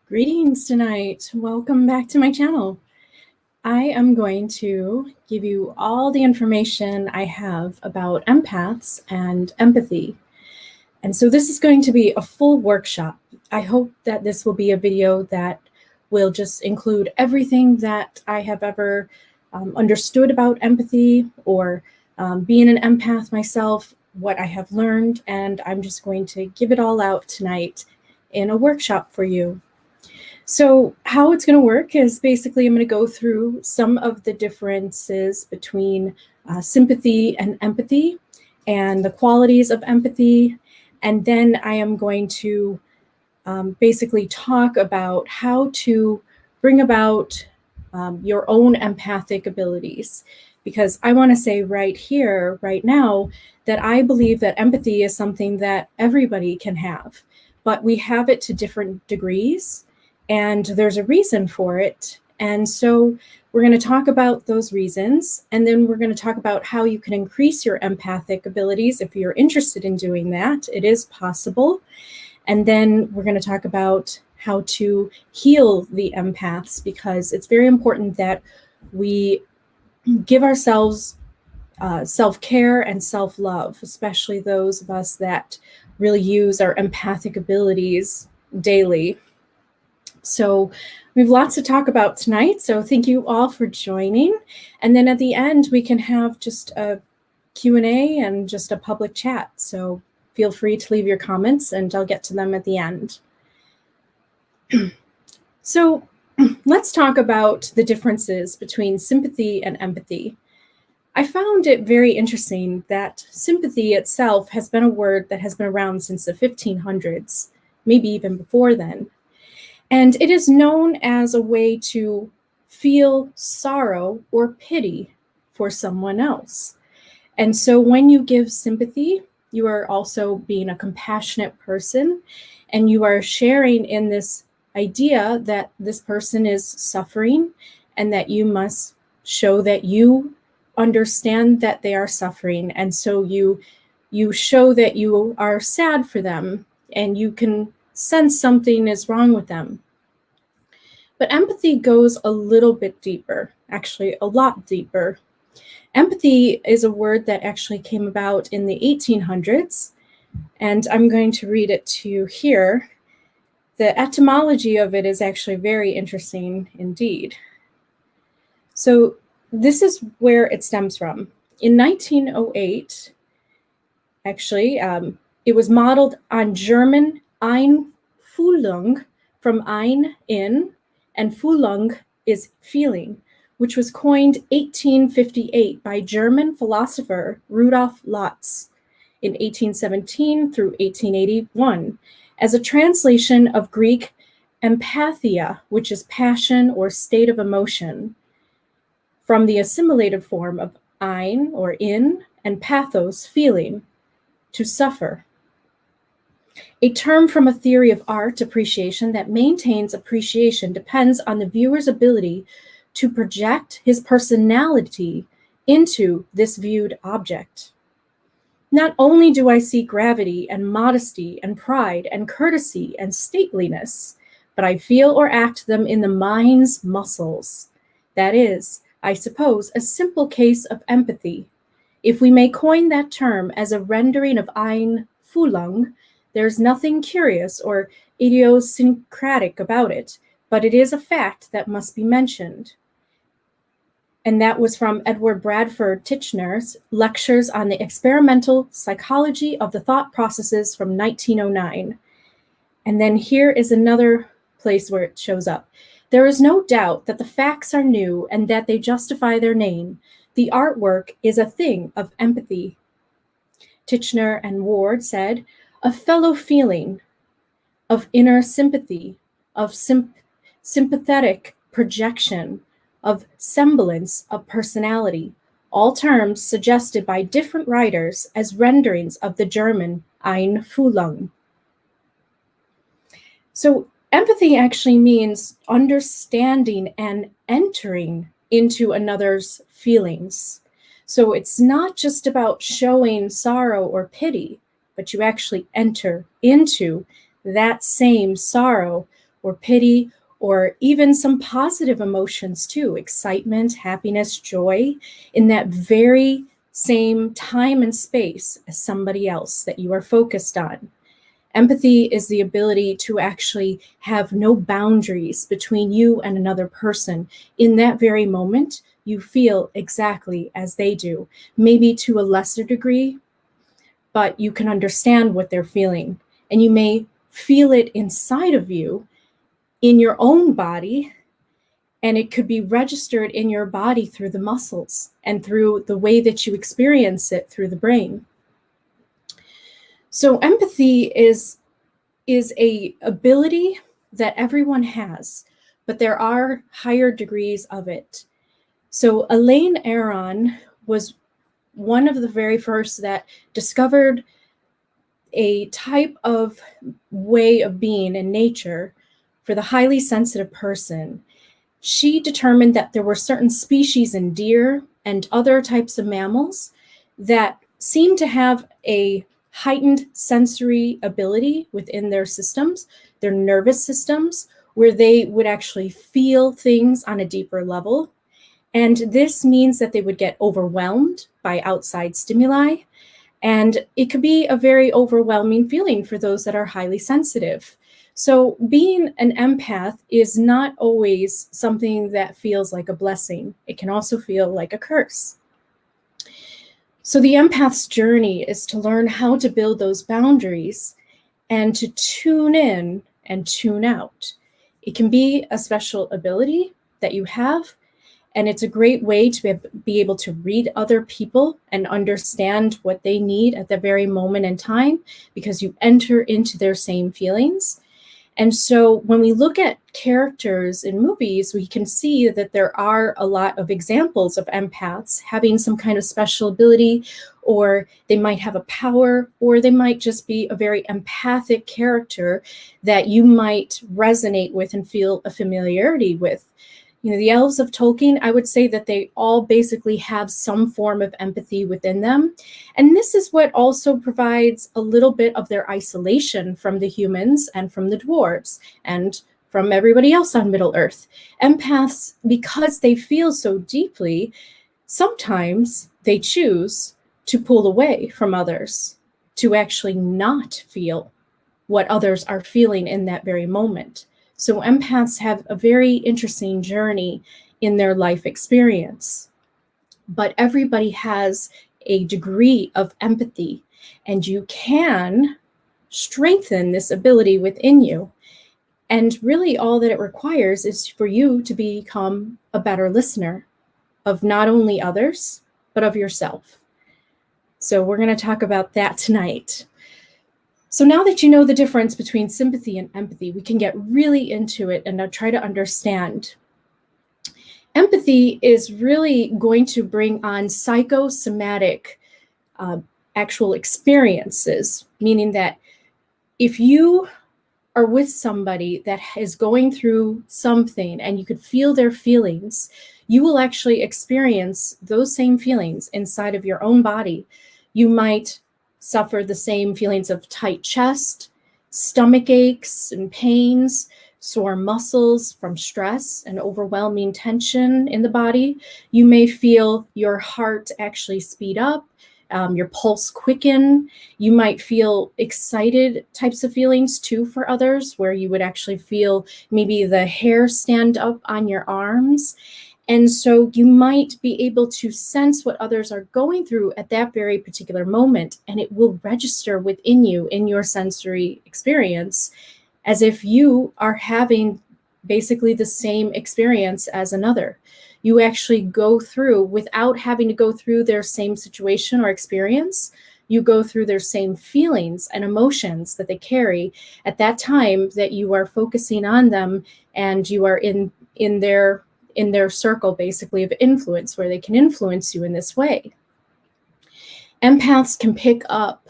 Greetings tonight. Welcome back to my channel. I am going to give you all the information I have about empaths and empathy. And so this is going to be a full workshop. I hope that this will be a video that will just include everything that I have ever understood about empathy or being an empath myself, what I have learned, and I'm just going to give it all out tonight in a workshop for you. So how it's going to work is basically I'm going to go through some of the differences between sympathy and empathy and the qualities of empathy. And then I am going to basically talk about how to bring about your own empathic abilities. Because I want to say right here, right now, that I believe that empathy is something that everybody can have, but we have it to different degrees. And there's a reason for it. And so we're going to talk about those reasons. And then we're going to talk about how you can increase your empathic abilities if you're interested in doing that. It is possible. And then we're going to talk about how to heal the empaths, because it's very important that we give ourselves self-care and self-love, especially those of us that really use our empathic abilities daily. So we have lots to talk about tonight, so thank you all for joining. And then at the end, we can have just a Q&A and just a public chat. So feel free to leave your comments and I'll get to them at the end. So let's talk about the differences between sympathy and empathy. I found it very interesting that sympathy itself has been a word that has been around since the 1500s, maybe even before then. And it is known as a way to feel sorrow or pity for someone else. And so when you give sympathy, you are also being a compassionate person, and you are sharing in this idea that this person is suffering and that you must show that you understand that they are suffering. And so you show that you are sad for them and you can sense something is wrong with them. But empathy goes a little bit deeper, actually a lot deeper. Empathy is a word that actually came about in the 1800s, and I'm going to read it to you here. The etymology of it is actually very interesting indeed. So this is where it stems from. In 1908, actually, it was modeled on German Einfühlung, from ein, in, and Fühlung is feeling, which was coined 1858 by German philosopher Rudolf Lotz in 1817 through 1881 as a translation of Greek empathia, which is passion or state of emotion, from the assimilated form of ein or in and pathos, feeling, to suffer. A term from a theory of art appreciation that maintains appreciation depends on the viewer's ability to project his personality into this viewed object. Not only do I see gravity and modesty and pride and courtesy and stateliness, but I feel or act them in the mind's muscles. That is, I suppose, a simple case of empathy. If we may coin that term as a rendering of Einfühlung, there's nothing curious or idiosyncratic about it, but it is a fact that must be mentioned. And that was from Edward Bradford Titchener's Lectures on the Experimental Psychology of the Thought Processes from 1909. And then here is another place where it shows up. There is no doubt that the facts are new and that they justify their name. The artwork is a thing of empathy. Titchener and Ward said, of fellow feeling, of inner sympathy, of sympathetic projection, of semblance of personality, all terms suggested by different writers as renderings of the German Einfühlung. So empathy actually means understanding and entering into another's feelings. So it's not just about showing sorrow or pity, but you actually enter into that same sorrow or pity, or even some positive emotions too, excitement, happiness, joy, in that very same time and space as somebody else that you are focused on. Empathy is the ability to actually have no boundaries between you and another person. In that very moment, you feel exactly as they do, maybe to a lesser degree, but you can understand what they're feeling. And you may feel it inside of you, in your own body, and it could be registered in your body through the muscles and through the way that you experience it through the brain. So empathy is a ability that everyone has, but there are higher degrees of it. So Elaine Aron was one of the very first that discovered a type of way of being in nature for the highly sensitive person. She determined that there were certain species in deer and other types of mammals that seemed to have a heightened sensory ability within their systems, their nervous systems, where they would actually feel things on a deeper level. And this means that they would get overwhelmed by outside stimuli. And it could be a very overwhelming feeling for those that are highly sensitive. So being an empath is not always something that feels like a blessing. It can also feel like a curse. So the empath's journey is to learn how to build those boundaries and to tune in and tune out. It can be a special ability that you have, and it's a great way to be able to read other people and understand what they need at the very moment in time, because you enter into their same feelings. And so when we look at characters in movies, we can see that there are a lot of examples of empaths having some kind of special ability, or they might have a power, or they might just be a very empathic character that you might resonate with and feel a familiarity with. You know, the elves of Tolkien, I would say that they all basically have some form of empathy within them. And this is what also provides a little bit of their isolation from the humans and from the dwarves and from everybody else on Middle Earth. Empaths, because they feel so deeply, sometimes they choose to pull away from others, to actually not feel what others are feeling in that very moment. So empaths have a very interesting journey in their life experience. But everybody has a degree of empathy, and you can strengthen this ability within you. And really all that it requires is for you to become a better listener of not only others, but of yourself. So we're going to talk about that tonight. So now that you know the difference between sympathy and empathy, we can get really into it and try to understand. Empathy is really going to bring on psychosomatic actual experiences, meaning that if you are with somebody that is going through something and you could feel their feelings, you will actually experience those same feelings inside of your own body. You might suffer the same feelings of tight chest, stomach aches and pains, sore muscles from stress and overwhelming tension in the body. You may feel your heart actually speed up, your pulse quicken. You might feel excited types of feelings too for others, where you would actually feel maybe the hair stand up on your arms. And so you might be able to sense what others are going through at that very particular moment, and it will register within you in your sensory experience as if you are having basically the same experience as another. You actually go through, without having to go through their same situation or experience, you go through their same feelings and emotions that they carry at that time that you are focusing on them, and you are in their circle basically of influence, where they can influence you in this way. Empaths can pick up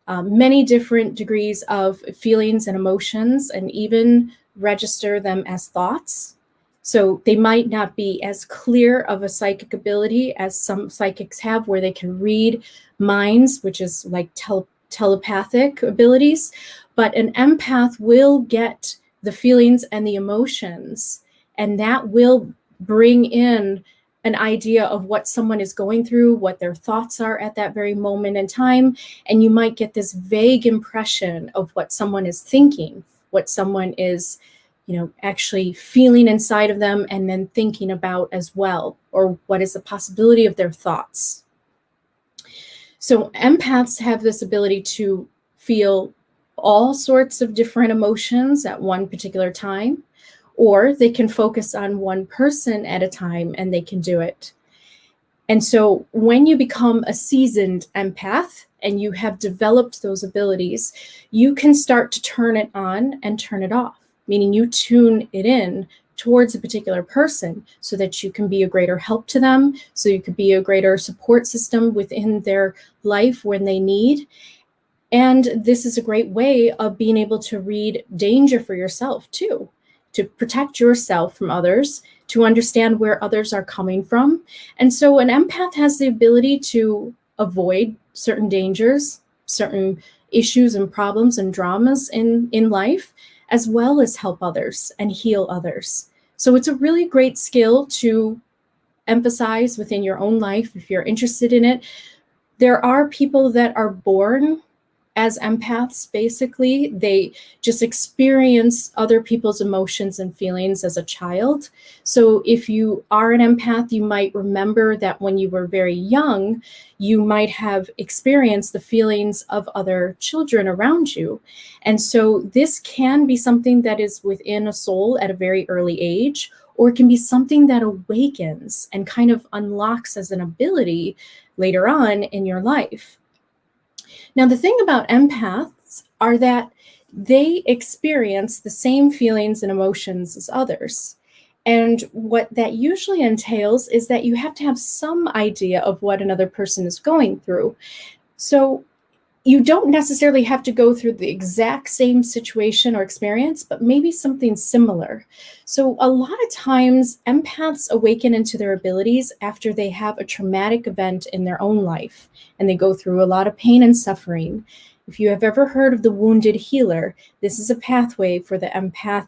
many different degrees of feelings and emotions, and even register them as thoughts. So they might not be as clear of a psychic ability as some psychics have, where they can read minds, which is like telepathic abilities, but an empath will get the feelings and the emotions, and that will bring in an idea of what someone is going through, what their thoughts are at that very moment in time, and you might get this vague impression of what someone is thinking, what someone is, actually feeling inside of them and then thinking about as well, or what is the possibility of their thoughts. So empaths have this ability to feel all sorts of different emotions at one particular time, or they can focus on one person at a time and they can do it. And so when you become a seasoned empath and you have developed those abilities, you can start to turn it on and turn it off, meaning you tune it in towards a particular person so that you can be a greater help to them, so you could be a greater support system within their life when they need. And this is a great way of being able to read danger for yourself too, to protect yourself from others, to understand where others are coming from. And so an empath has the ability to avoid certain dangers, certain issues and problems and dramas in life, as well as help others and heal others. So it's a really great skill to emphasize within your own life if you're interested in it. There are people that are born as empaths, basically. They just experience other people's emotions and feelings as a child. So if you are an empath, you might remember that when you were very young, you might have experienced the feelings of other children around you. And so this can be something that is within a soul at a very early age, or it can be something that awakens and kind of unlocks as an ability later on in your life. Now, the thing about empaths are that they experience the same feelings and emotions as others. And what that usually entails is that you have to have some idea of what another person is going through. So you don't necessarily have to go through the exact same situation or experience, but maybe something similar. So a lot of times empaths awaken into their abilities after they have a traumatic event in their own life, and they go through a lot of pain and suffering. If you have ever heard of the wounded healer, this is a pathway for the empath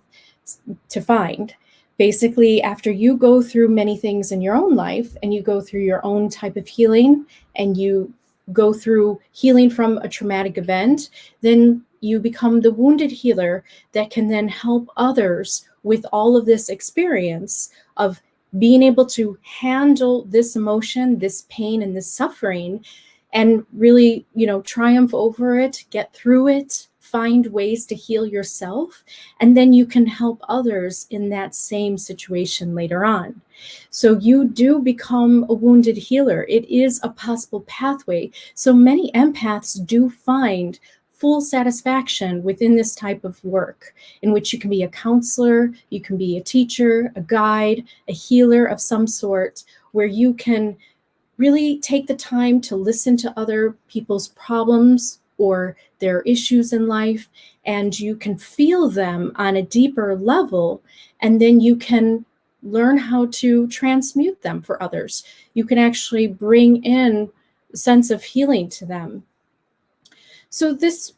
to find. Basically, after you go through many things in your own life and you go through your own type of healing and you go through healing from a traumatic event, then you become the wounded healer that can then help others with all of this experience of being able to handle this emotion, this pain, and this suffering, and really, triumph over it, get through it, find ways to heal yourself, and then you can help others in that same situation later on. So you do become a wounded healer. It is a possible pathway. So many empaths do find full satisfaction within this type of work, in which you can be a counselor, you can be a teacher, a guide, a healer of some sort, where you can really take the time to listen to other people's problems or their issues in life, and you can feel them on a deeper level, and then you can learn how to transmute them for others. You can actually bring in a sense of healing to them. So this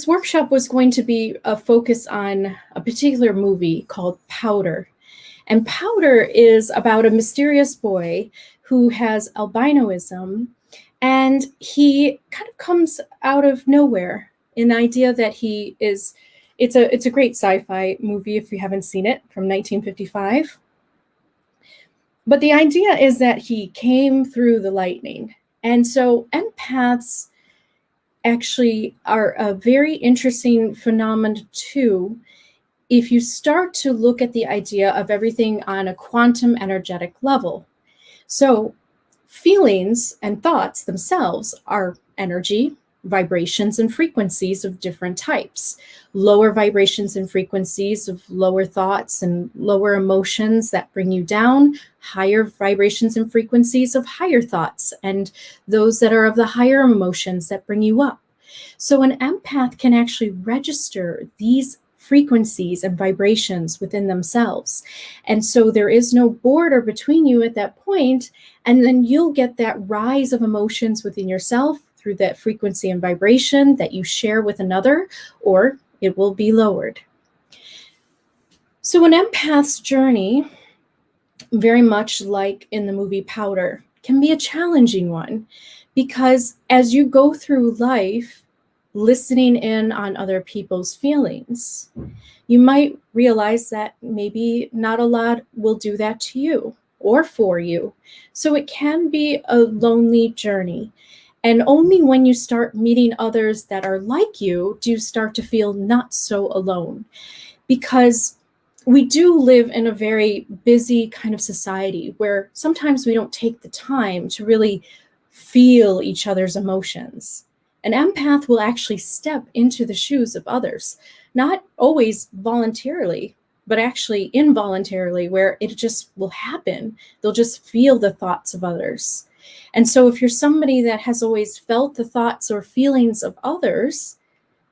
workshop was going to be a focus on a particular movie called Powder. And Powder is about a mysterious boy who has albinoism, and he kind of comes out of nowhere. An idea that it's a great sci-fi movie if you haven't seen it, from 1955. But the idea is that he came through the lightning. And so empaths actually are a very interesting phenomenon too, if you start to look at the idea of everything on a quantum energetic level. So feelings and thoughts themselves are energy, vibrations, and frequencies of different types. Lower vibrations and frequencies of lower thoughts and lower emotions that bring you down, higher vibrations and frequencies of higher thoughts, and those that are of the higher emotions that bring you up. So an empath can actually register these frequencies and vibrations within themselves. And so there is no border between you at that point, and then you'll get that rise of emotions within yourself through that frequency and vibration that you share with another, or it will be lowered. So an empath's journey, very much like in the movie Powder, can be a challenging one because as you go through life listening in on other people's feelings, you might realize that maybe not a lot will do that to you or for you. So it can be a lonely journey. And only when you start meeting others that are like you do you start to feel not so alone. Because we do live in a very busy kind of society where sometimes we don't take the time to really feel each other's emotions. An empath will actually step into the shoes of others, not always voluntarily, but actually involuntarily, where it just will happen. They'll just feel the thoughts of others. And so if you're somebody that has always felt the thoughts or feelings of others,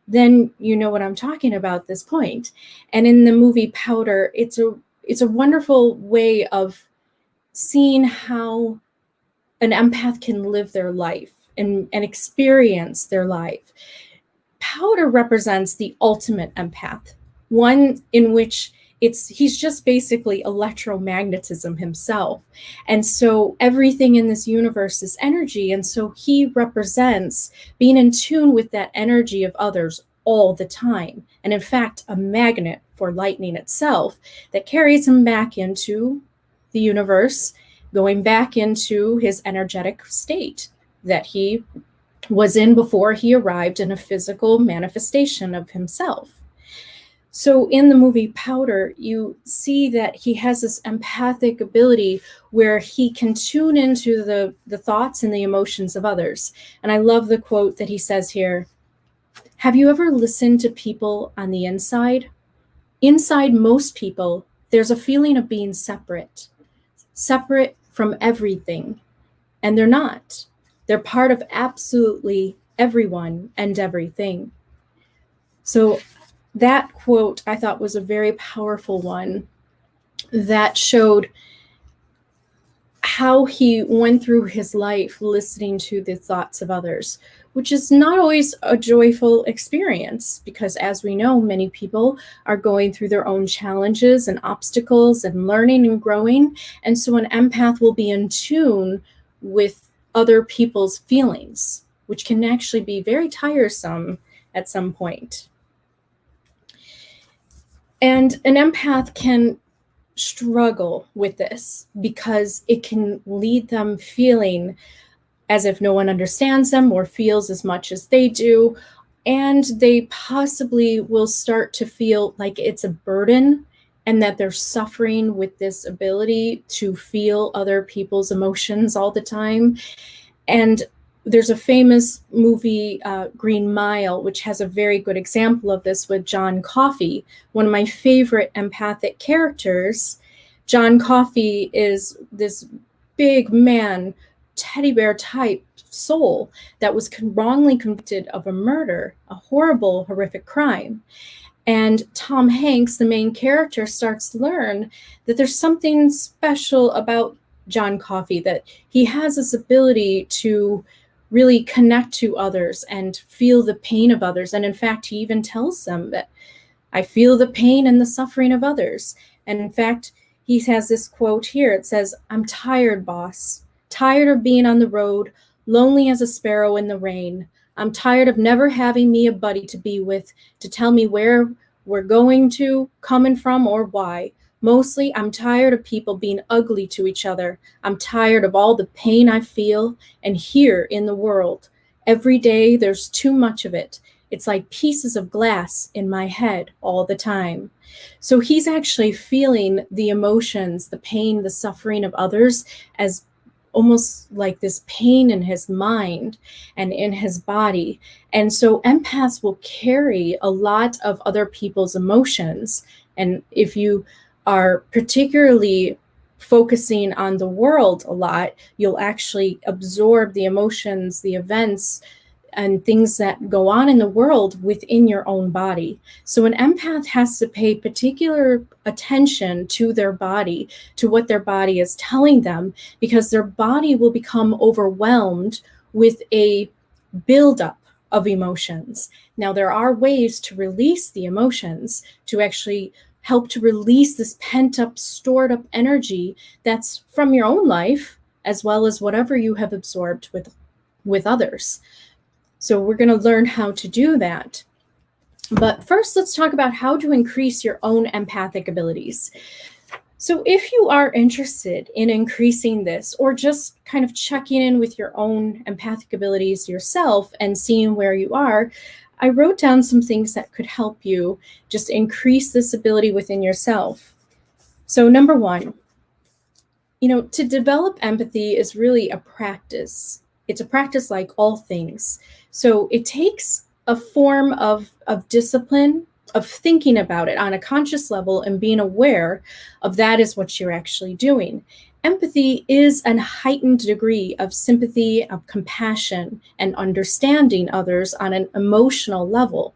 then you know what I'm talking about at this point. And in the movie Powder, it's a wonderful way of seeing how an empath can live their life and experience their life. Powder represents the ultimate empath, one in which he's just basically electromagnetism himself. And so everything in this universe is energy. And so he represents being in tune with that energy of others all the time. And in fact, a magnet for lightning itself that carries him back into the universe, going back into his energetic state that he was in before he arrived in a physical manifestation of himself. So in the movie Powder, you see that he has this empathic ability where he can tune into the thoughts and the emotions of others. And I love the quote that he says here. Have you ever listened to people on the inside? Inside most people, there's a feeling of being separate from everything. And they're not. They're part of absolutely everyone and everything. So that quote I thought was a very powerful one that showed how he went through his life listening to the thoughts of others, which is not always a joyful experience because, as we know, many people are going through their own challenges and obstacles and learning and growing. And so an empath will be in tune with other people's feelings, which can actually be very tiresome at some point. And an empath can struggle with this because it can lead them feeling as if no one understands them or feels as much as they do. And they possibly will start to feel like it's a burden and that they're suffering with this ability to feel other people's emotions all the time. And there's a famous movie, Green Mile, which has a very good example of this with John Coffey, one of my favorite empathic characters. John Coffey is this big man, teddy bear type soul that was wrongly convicted of a murder, a horrible, horrific crime. And Tom Hanks, the main character, starts to learn that there's something special about John Coffey, that he has this ability to really connect to others and feel the pain of others. And in fact, he even tells them that I feel the pain and the suffering of others. And in fact, he has this quote here. It says, I'm tired, boss, tired of being on the road, lonely as a sparrow in the rain. I'm tired of never having me a buddy to be with, to tell me where we're going to, coming from, or why. Mostly, I'm tired of people being ugly to each other. I'm tired of all the pain I feel and hear in the world. Every day, there's too much of it. It's like pieces of glass in my head all the time. So he's actually feeling the emotions, the pain, the suffering of others as almost like this pain in his mind and in his body. And so empaths will carry a lot of other people's emotions. And if you are particularly focusing on the world a lot, you'll actually absorb the emotions, the events, and things that go on in the world within your own body. So an empath has to pay particular attention to their body, to what their body is telling them, because their body will become overwhelmed with a buildup of emotions. Now, there are ways to release the emotions, to actually help to release this pent up, stored up energy that's from your own life, as well as whatever you have absorbed with others. So we're going to learn how to do that. But first, let's talk about how to increase your own empathic abilities. So if you are interested in increasing this, or just kind of checking in with your own empathic abilities yourself and seeing where you are, I wrote down some things that could help you just increase this ability within yourself. So number one, to develop empathy is really a practice. It's a practice like all things. So it takes a form of discipline, of thinking about it on a conscious level and being aware of that is what you're actually doing. Empathy is a heightened degree of sympathy, of compassion, and understanding others on an emotional level.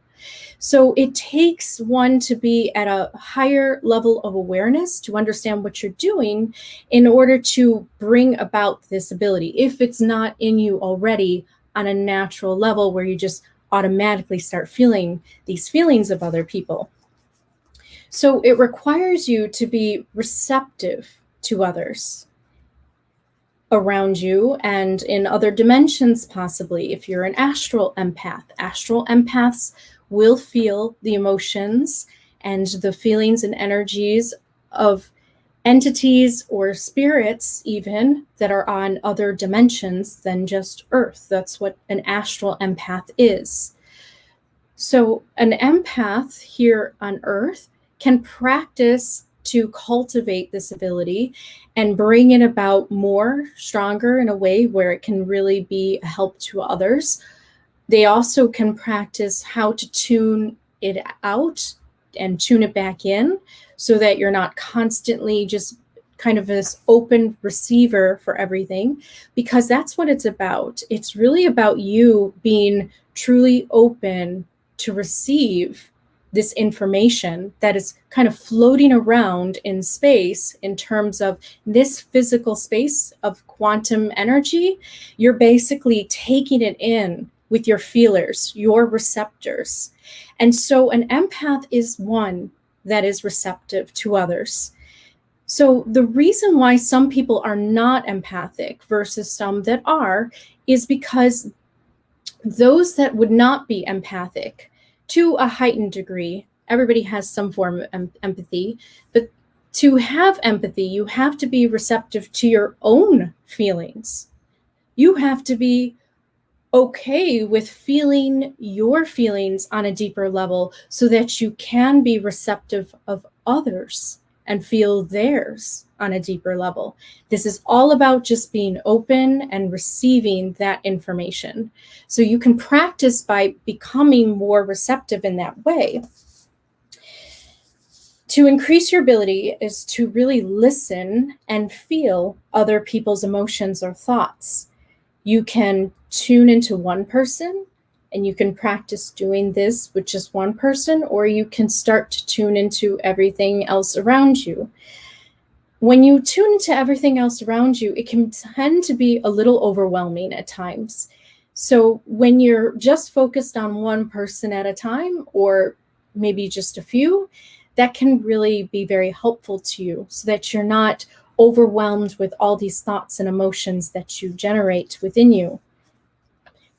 So it takes one to be at a higher level of awareness to understand what you're doing in order to bring about this ability, if it's not in you already on a natural level where you just automatically start feeling these feelings of other people. So it requires you to be receptive to others around you and in other dimensions, possibly. If you're an astral empaths will feel the emotions and the feelings and energies of entities or spirits even that are on other dimensions than just Earth. That's what an astral empath is. So an empath here on Earth can practice to cultivate this ability and bring it about more stronger in a way where it can really be a help to others. They also can practice how to tune it out and tune it back in so that you're not constantly just kind of this open receiver for everything, because that's what it's about. It's really about you being truly open to receive this information that is kind of floating around in space in terms of this physical space of quantum energy. You're basically taking it in with your feelers, your receptors. And so an empath is one that is receptive to others. So the reason why some people are not empathic versus some that are is because those that would not be empathic to a heightened degree, everybody has some form of empathy, but to have empathy, you have to be receptive to your own feelings. You have to be okay with feeling your feelings on a deeper level so that you can be receptive of others and feel theirs on a deeper level. This is all about just being open and receiving that information. So you can practice by becoming more receptive in that way. To increase your ability is to really listen and feel other people's emotions or thoughts. You can tune into one person and you can practice doing this with just one person, or you can start to tune into everything else around you. When you tune into everything else around you, it can tend to be a little overwhelming at times. So when you're just focused on one person at a time, or maybe just a few, that can really be very helpful to you so that you're not overwhelmed with all these thoughts and emotions that you generate within you.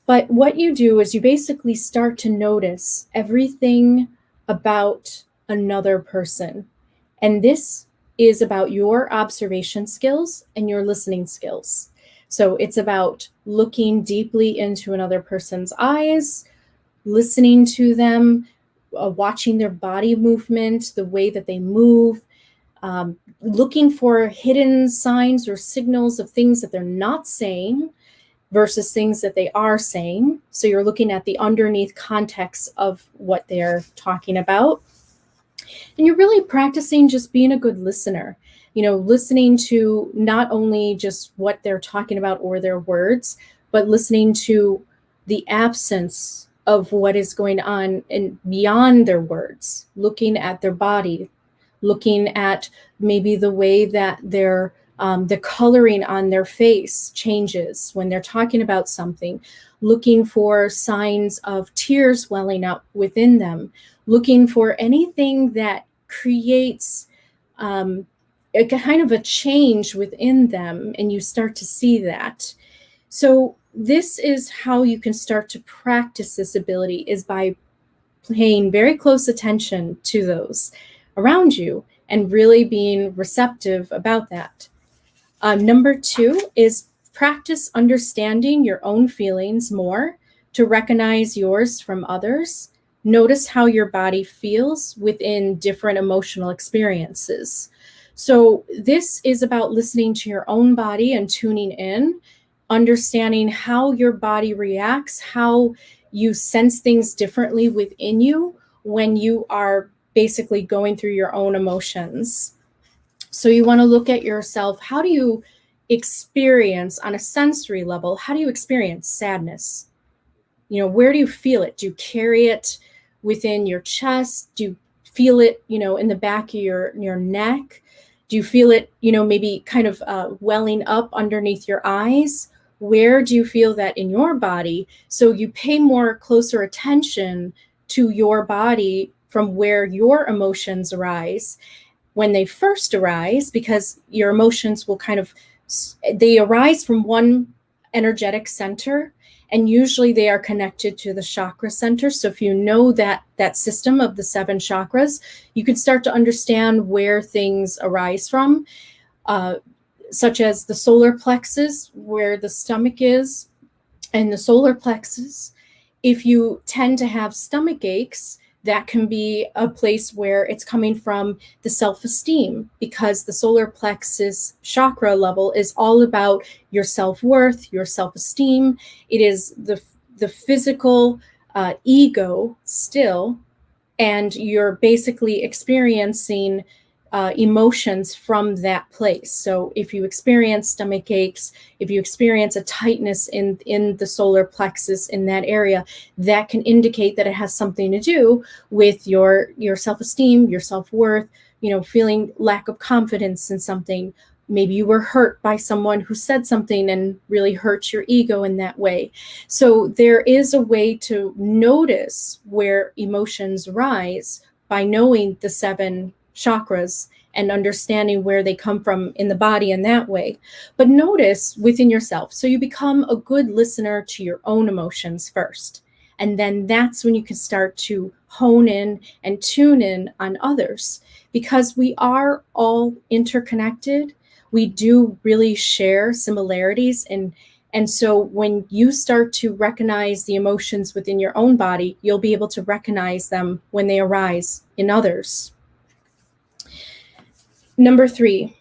But what you do is you basically start to notice everything about another person. And this is about your observation skills and your listening skills. So it's about looking deeply into another person's eyes, listening to them, watching their body movement, the way that they move, looking for hidden signs or signals of things that they're not saying versus things that they are saying. So you're looking at the underneath context of what they're talking about. And you're really practicing just being a good listener, listening to not only just what they're talking about or their words, but listening to the absence of what is going on and beyond their words, looking at their body, looking at maybe the way that the coloring on their face changes when they're talking about something, looking for signs of tears welling up within them, looking for anything that creates a kind of a change within them, and you start to see that. So this is how you can start to practice this ability, is by paying very close attention to those around you and really being receptive about that. Number 2 is practice understanding your own feelings more to recognize yours from others. Notice how your body feels within different emotional experiences. So this is about listening to your own body and tuning in, understanding how your body reacts, how you sense things differently within you when you are basically going through your own emotions. So you want to look at yourself. How do you experience on a sensory level? How do you experience sadness? Where do you feel it? Do you carry it within your chest? Do you feel it, in the back of your neck? Do you feel it, maybe kind of welling up underneath your eyes? Where do you feel that in your body? So you pay more closer attention to your body from where your emotions arise when they first arise, because your emotions will they arise from one energetic center, and usually they are connected to the chakra center. So if you know that system of the 7 chakras, you can start to understand where things arise from, such as the solar plexus, where the stomach is, and the solar plexus. If you tend to have stomach aches, that can be a place where it's coming from the self-esteem, because the solar plexus chakra level is all about your self-worth, your self-esteem. It is the physical ego still, and you're basically experiencing emotions from that place. So if you experience stomach aches, if you experience a tightness in the solar plexus in that area, that can indicate that it has something to do with your self-esteem, your self-worth, feeling lack of confidence in something. Maybe you were hurt by someone who said something and really hurt your ego in that way. So there is a way to notice where emotions rise by knowing the 7 chakras and understanding where they come from in the body in that way. But notice within yourself. So you become a good listener to your own emotions first. And then that's when you can start to hone in and tune in on others, because we are all interconnected. We do really share similarities. And so when you start to recognize the emotions within your own body, you'll be able to recognize them when they arise in others. Number 3,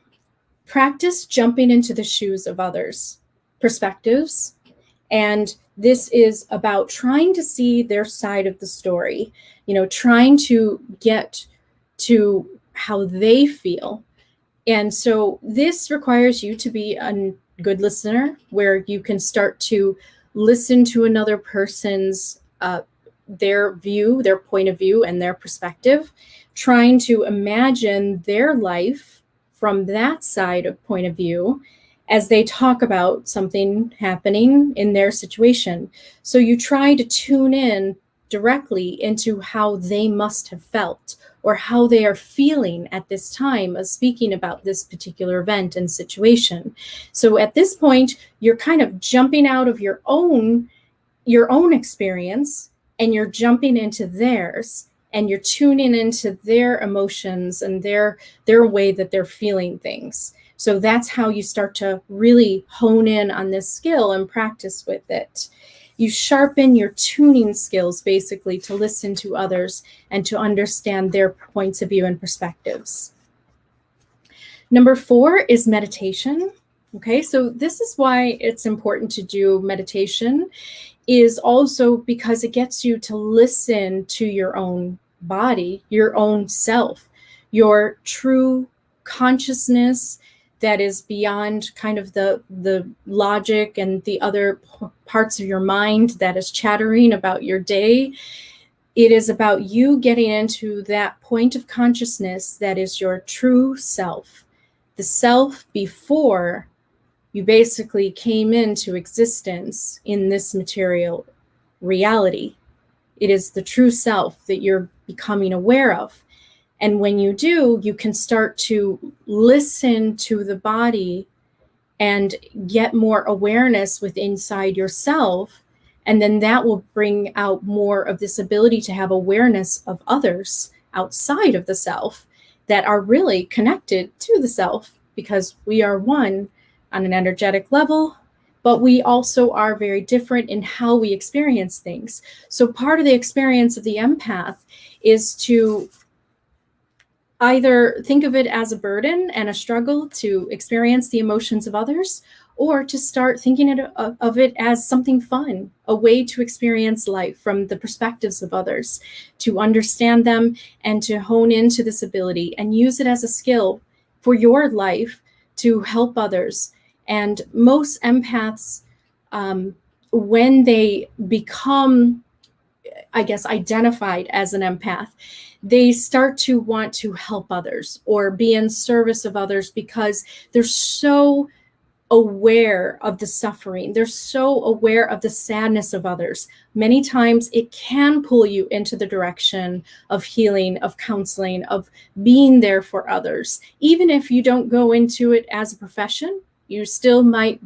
practice jumping into the shoes of others' perspectives. And this is about trying to see their side of the story, trying to get to how they feel. And so this requires you to be a good listener, where you can start to listen to another person's their view, their point of view, and their perspective, trying to imagine their life from that side of point of view as they talk about something happening in their situation. So you try to tune in directly into how they must have felt, or how they are feeling at this time of speaking about this particular event and situation. So at this point, you're kind of jumping out of your own experience, and you're jumping into theirs, and you're tuning into their emotions and their way that they're feeling things. So that's how you start to really hone in on this skill and practice with it. You sharpen your tuning skills, basically, to listen to others and to understand their points of view and perspectives. Number 4 is meditation. Okay, so this is why it's important to do meditation, is also because it gets you to listen to your own body, your own self, your true consciousness that is beyond kind of the logic and the other parts of your mind that is chattering about your day. It is about you getting into that point of consciousness that is your true self, the self before you basically came into existence in this material reality. It is the true self that you're becoming aware of. And when you do, you can start to listen to the body and get more awareness within inside yourself. And then that will bring out more of this ability to have awareness of others outside of the self that are really connected to the self, because we are one on an energetic level, but we also are very different in how we experience things. So part of the experience of the empath is to either think of it as a burden and a struggle to experience the emotions of others, or to start thinking of it as something fun, a way to experience life from the perspectives of others, to understand them and to hone into this ability and use it as a skill for your life to help others. And most empaths, when they become, I guess, identified as an empath, they start to want to help others or be in service of others because they're so aware of the suffering. They're so aware of the sadness of others. Many times it can pull you into the direction of healing, of counseling, of being there for others. Even if you don't go into it as a profession, you still might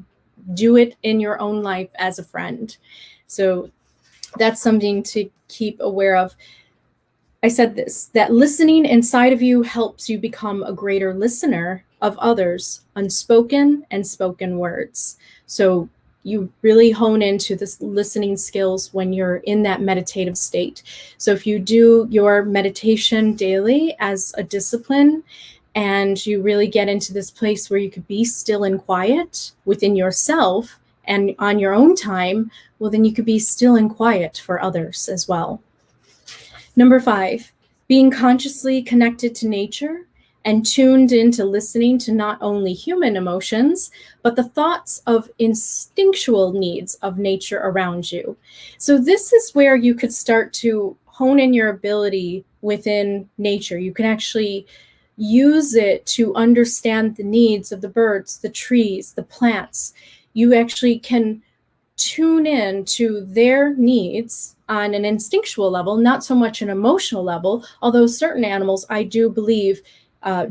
do it in your own life as a friend. So that's something to keep aware of. I said this, that listening inside of you helps you become a greater listener of others' unspoken and spoken words. So you really hone into this listening skills when you're in that meditative state. So if you do your meditation daily as a discipline, and you really get into this place where you could be still and quiet within yourself and on your own time, well, then you could be still and quiet for others as well. Number 5, being consciously connected to nature and tuned into listening to not only human emotions, but the thoughts of instinctual needs of nature around you. So this is where you could start to hone in your ability within nature. You can actually use it to understand the needs of the birds, the trees, the plants. You actually can tune in to their needs on an instinctual level, not so much an emotional level, although certain animals, I do believe,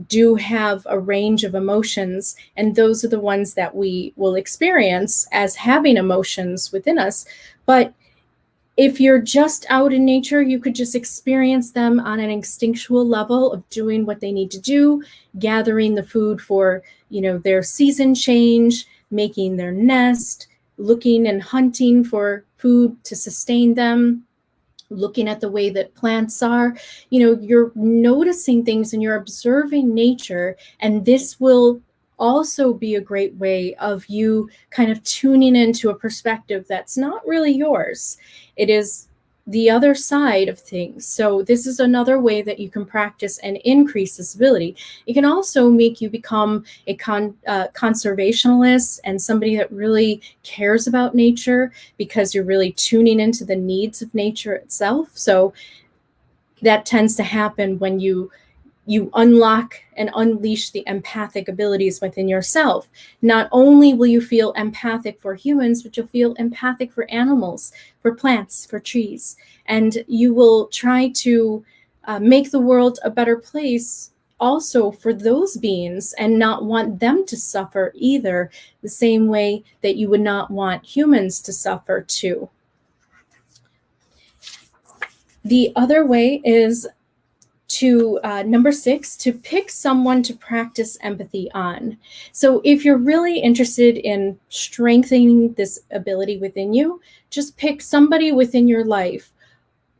do have a range of emotions, and those are the ones that we will experience as having emotions within us. But if you're just out in nature, you could just experience them on an instinctual level of doing what they need to do, gathering the food for, their season change, making their nest, looking and hunting for food to sustain them, looking at the way that plants are. You're noticing things and you're observing nature, and this will also be a great way of you kind of tuning into a perspective that's not really yours. It is the other side of things. So this is another way that you can practice and increase this ability. It can also make you become a conservationalist and somebody that really cares about nature, because you're really tuning into the needs of nature itself. So that tends to happen when you unlock and unleash the empathic abilities within yourself. Not only will you feel empathic for humans, but you'll feel empathic for animals, for plants, for trees. And you will try to make the world a better place also for those beings, and not want them to suffer either, the same way that you would not want humans to suffer too. The other way is to number 6, to pick someone to practice empathy on. So if you're really interested in strengthening this ability within you, just pick somebody within your life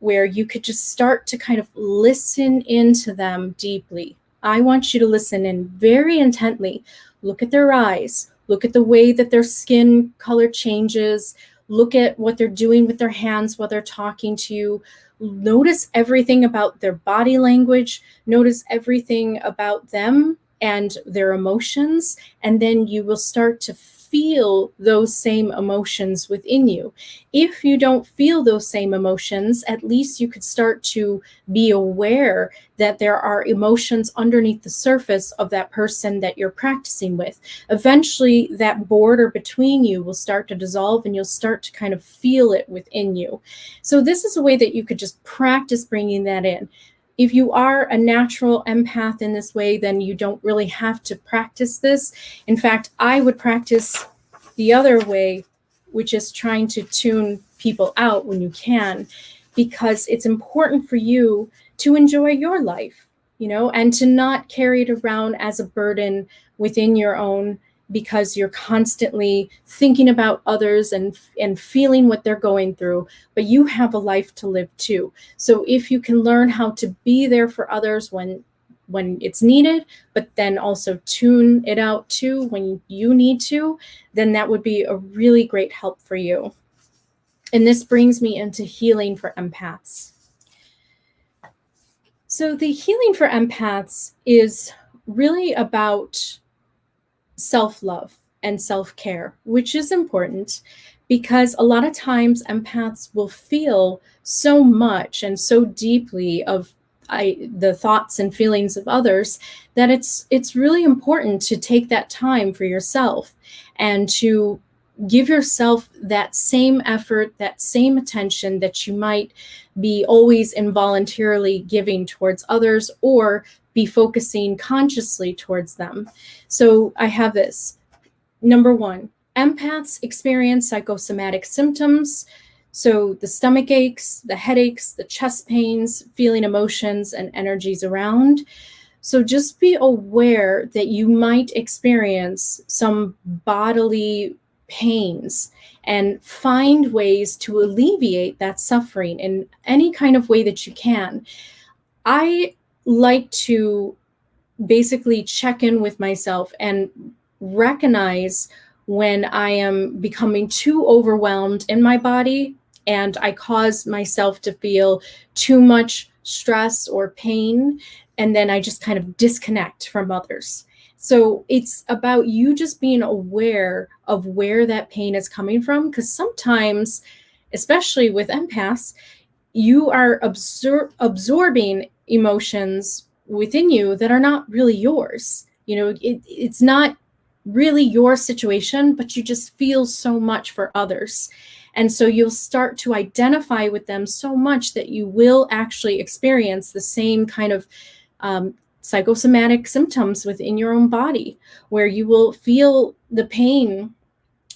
where you could just start to kind of listen into them deeply. I want you to listen in very intently. Look at their eyes. Look at the way that their skin color changes. Look at what they're doing with their hands while they're talking to you. Notice everything about their body language. Notice everything about them and their emotions. And then you will start to feel those same emotions within you. If you don't feel those same emotions, at least you could start to be aware that there are emotions underneath the surface of that person that you're practicing with. Eventually, that border between you will start to dissolve, and you'll start to kind of feel it within you. So this is a way that you could just practice bringing that in. If you are a natural empath in this way, then you don't really have to practice this. In fact, I would practice the other way, which is trying to tune people out when you can, because it's important for you to enjoy your life, and to not carry it around as a burden within your own, because you're constantly thinking about others and feeling what they're going through, but you have a life to live too. So if you can learn how to be there for others when it's needed, but then also tune it out too when you need to, then that would be a really great help for you. And this brings me into healing for empaths. So the healing for empaths is really about self-love and self-care, which is important because a lot of times empaths will feel so much and so deeply of the thoughts and feelings of others that it's really important to take that time for yourself and to give yourself that same effort, that same attention that you might be always involuntarily giving towards others or be focusing consciously towards them. So I have this. Number 1, empaths experience psychosomatic symptoms. So the stomach aches, the headaches, the chest pains, feeling emotions and energies around. So just be aware that you might experience some bodily pains and find ways to alleviate that suffering in any kind of way that you can. I like to basically check in with myself and recognize when I am becoming too overwhelmed in my body and I cause myself to feel too much stress or pain, and then I just kind of disconnect from others. So it's about you just being aware of where that pain is coming from, because sometimes, especially with empaths, you are absorbing emotions within you that are not really yours. It's not really your situation, but you just feel so much for others. And so you'll start to identify with them so much that you will actually experience the same kind of psychosomatic symptoms within your own body, where you will feel the pain.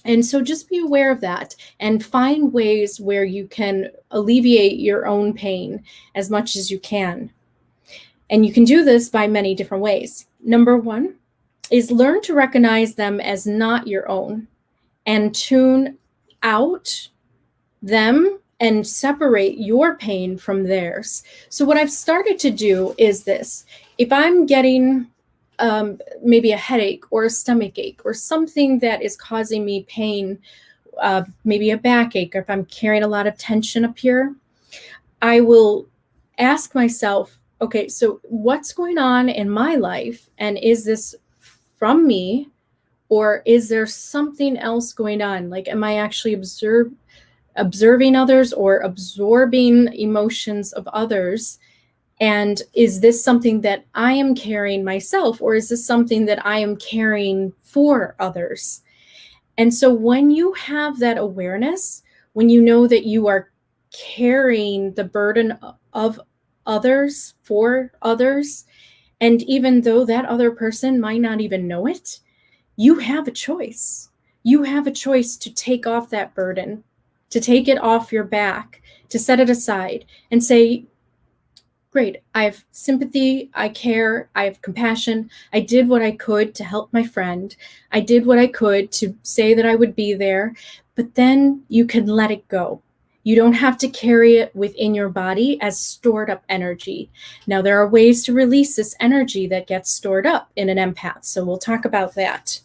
And so just be aware of that and find ways where you can alleviate your own pain as much as you can. And you can do this by many different ways. Number 1 is learn to recognize them as not your own and tune out them and separate your pain from theirs. So what I've started to do is this. If I'm getting maybe a headache or a stomach ache or something that is causing me pain, maybe a backache, or if I'm carrying a lot of tension up here, I will ask myself, okay, so what's going on in my life? And is this from me, or is there something else going on? Like, am I actually observing others or absorbing emotions of others? And is this something that I am carrying myself, or is this something that I am carrying for others? And so when you have that awareness, when you know that you are carrying the burden of others for others, and even though that other person might not even know it, you have a choice. You have a choice to take off that burden, to take it off your back, to set it aside and say, great, I have sympathy, I care, I have compassion. I did what I could to help my friend. I did what I could to say that I would be there, but then you can let it go. You don't have to carry it within your body as stored up energy. Now, there are ways to release this energy that gets stored up in an empath, so we'll talk about that.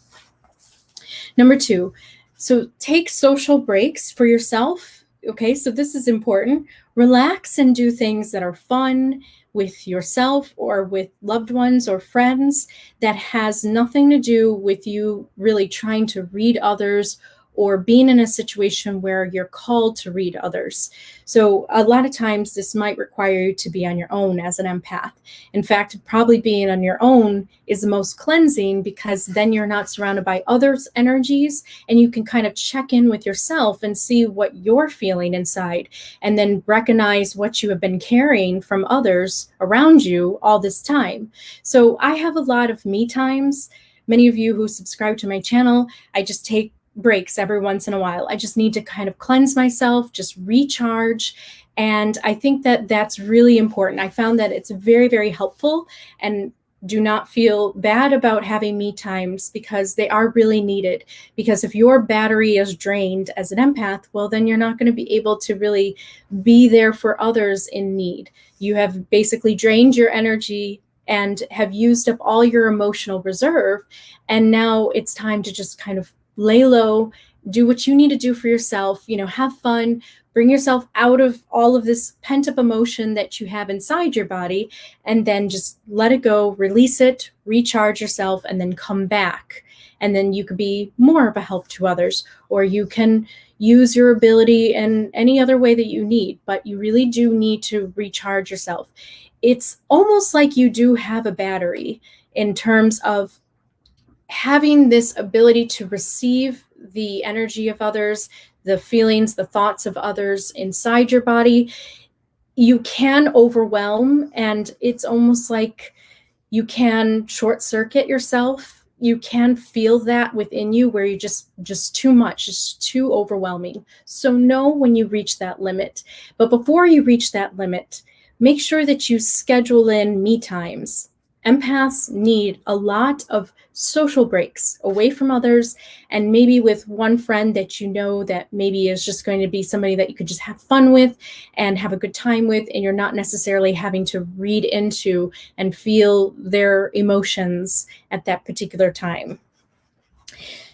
Number 2, so take social breaks for yourself. Okay, so this is important. Relax and do things that are fun with yourself or with loved ones or friends that has nothing to do with you really trying to read others or being in a situation where you're called to read others. So a lot of times this might require you to be on your own as an empath. In fact, probably being on your own is the most cleansing, because then you're not surrounded by others' energies, and you can kind of check in with yourself and see what you're feeling inside, and then recognize what you have been carrying from others around you all this time. So I have a lot of me times. Many of you who subscribe to my channel, I just take breaks every once in a while. I just need to kind of cleanse myself, just recharge. And I think that that's really important. I found that it's very, very helpful, and do not feel bad about having me times, because they are really needed. Because if your battery is drained as an empath, well, then you're not going to be able to really be there for others in need. You have basically drained your energy and have used up all your emotional reserve. And now it's time to just kind of lay low, do what you need to do for yourself, have fun, bring yourself out of all of this pent-up emotion that you have inside your body, and then just let it go, release it, recharge yourself, and then come back. And then you could be more of a help to others, or you can use your ability in any other way that you need, but you really do need to recharge yourself. It's almost like you do have a battery in terms of having this ability to receive the energy of others, the feelings, the thoughts of others inside your body. You can overwhelm, and it's almost like you can short circuit yourself. You can feel that within you, where you just too much, just too overwhelming. So know when you reach that limit. But before you reach that limit, make sure that you schedule in me times. Empaths need a lot of social breaks away from others, and maybe with one friend that you know that maybe is just going to be somebody that you could just have fun with and have a good time with, and you're not necessarily having to read into and feel their emotions at that particular time.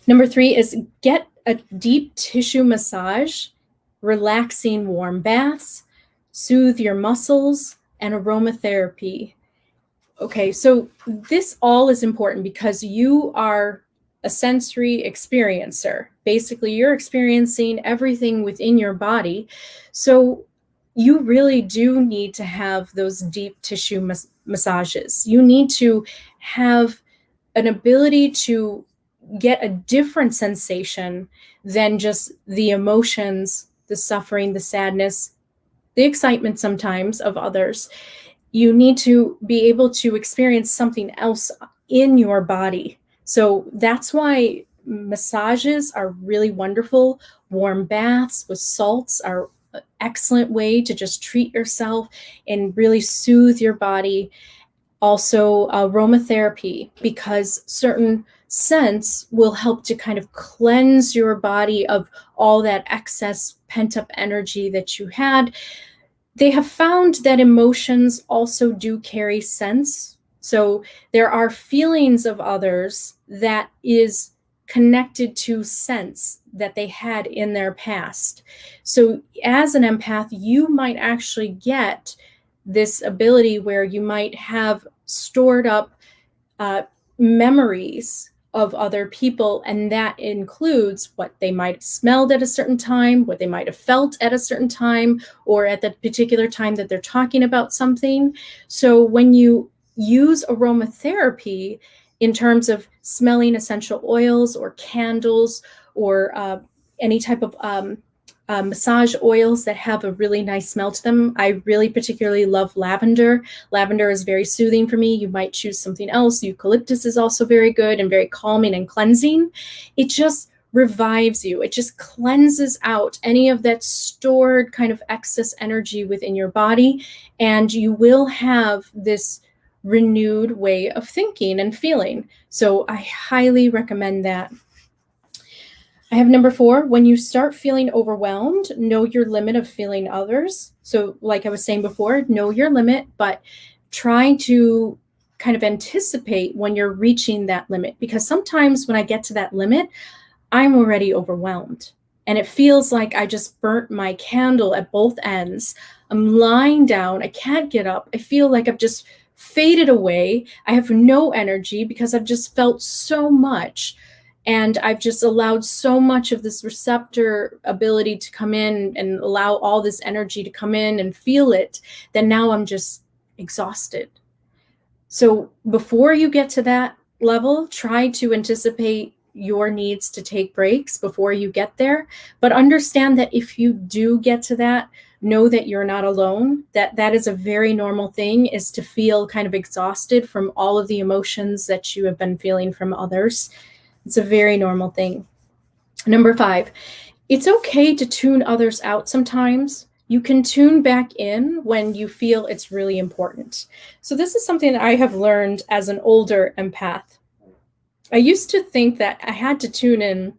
Number 3 is get a deep tissue massage, relaxing warm baths, soothe your muscles, and aromatherapy. Okay, so this all is important because you are a sensory experiencer. Basically, you're experiencing everything within your body. So you really do need to have those deep tissue massages. You need to have an ability to get a different sensation than just the emotions, the suffering, the sadness, the excitement sometimes of others. You need to be able to experience something else in your body. So that's why massages are really wonderful. Warm baths with salts are an excellent way to just treat yourself and really soothe your body. Also, aromatherapy, because certain scents will help to kind of cleanse your body of all that excess pent-up energy that you had. They have found that emotions also do carry sense. So there are feelings of others that is connected to sense that they had in their past. So as an empath, you might actually get this ability where you might have stored up memories of other people, and that includes what they might have smelled at a certain time, what they might have felt at a certain time, or at the particular time that they're talking about something. So when you use aromatherapy in terms of smelling essential oils or candles, or any type of massage oils that have a really nice smell to them. I really particularly love lavender. Lavender is very soothing for me. You might choose something else. Eucalyptus is also very good and very calming and cleansing. It just revives you. It just cleanses out any of that stored kind of excess energy within your body, and you will have this renewed way of thinking and feeling. So I highly recommend that. I have number 4, when you start feeling overwhelmed, know your limit of feeling others. So like I was saying before, know your limit, but try to kind of anticipate when you're reaching that limit, because sometimes when I get to that limit, I'm already overwhelmed and it feels like I just burnt my candle at both ends. I'm lying down, I can't get up. I feel like I've just faded away. I have no energy because I've just felt so much. And I've just allowed so much of this receptor ability to come in and allow all this energy to come in and feel it, that now I'm just exhausted. So before you get to that level, try to anticipate your needs to take breaks before you get there. But understand that if you do get to that, know that you're not alone, that is a very normal thing, is to feel kind of exhausted from all of the emotions that you have been feeling from others. It's a very normal thing. Number 5, it's okay to tune others out sometimes. You can tune back in when you feel it's really important. So this is something that I have learned as an older empath. I used to think that I had to tune in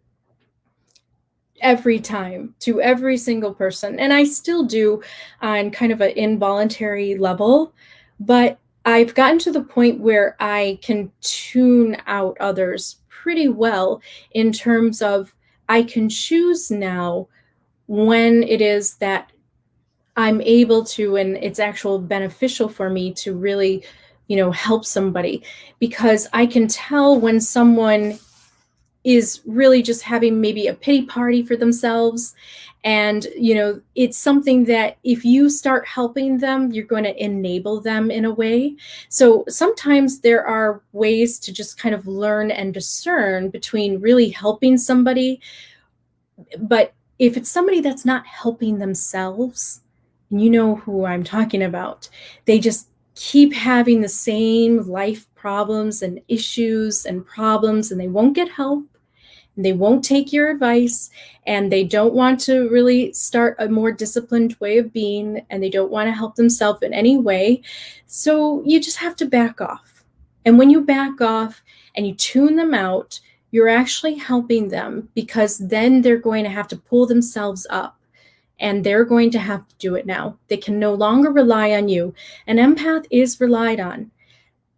every time to every single person, and I still do on kind of an involuntary level, but I've gotten to the point where I can tune out others pretty well, in terms of I can choose now when it is that I'm able to, and it's actual beneficial for me to really, help somebody, because I can tell when someone is really just having maybe a pity party for themselves. And, it's something that if you start helping them, you're going to enable them in a way. So sometimes there are ways to just kind of learn and discern between really helping somebody. But if it's somebody that's not helping themselves, and you know who I'm talking about, they just keep having the same life problems and issues and problems, and they won't get help, and they won't take your advice, and they don't want to really start a more disciplined way of being, and they don't want to help themselves in any way. So you just have to back off. And when you back off and you tune them out, you're actually helping them, because then they're going to have to pull themselves up, and they're going to have to do it now. They can no longer rely on you. An empath is relied on.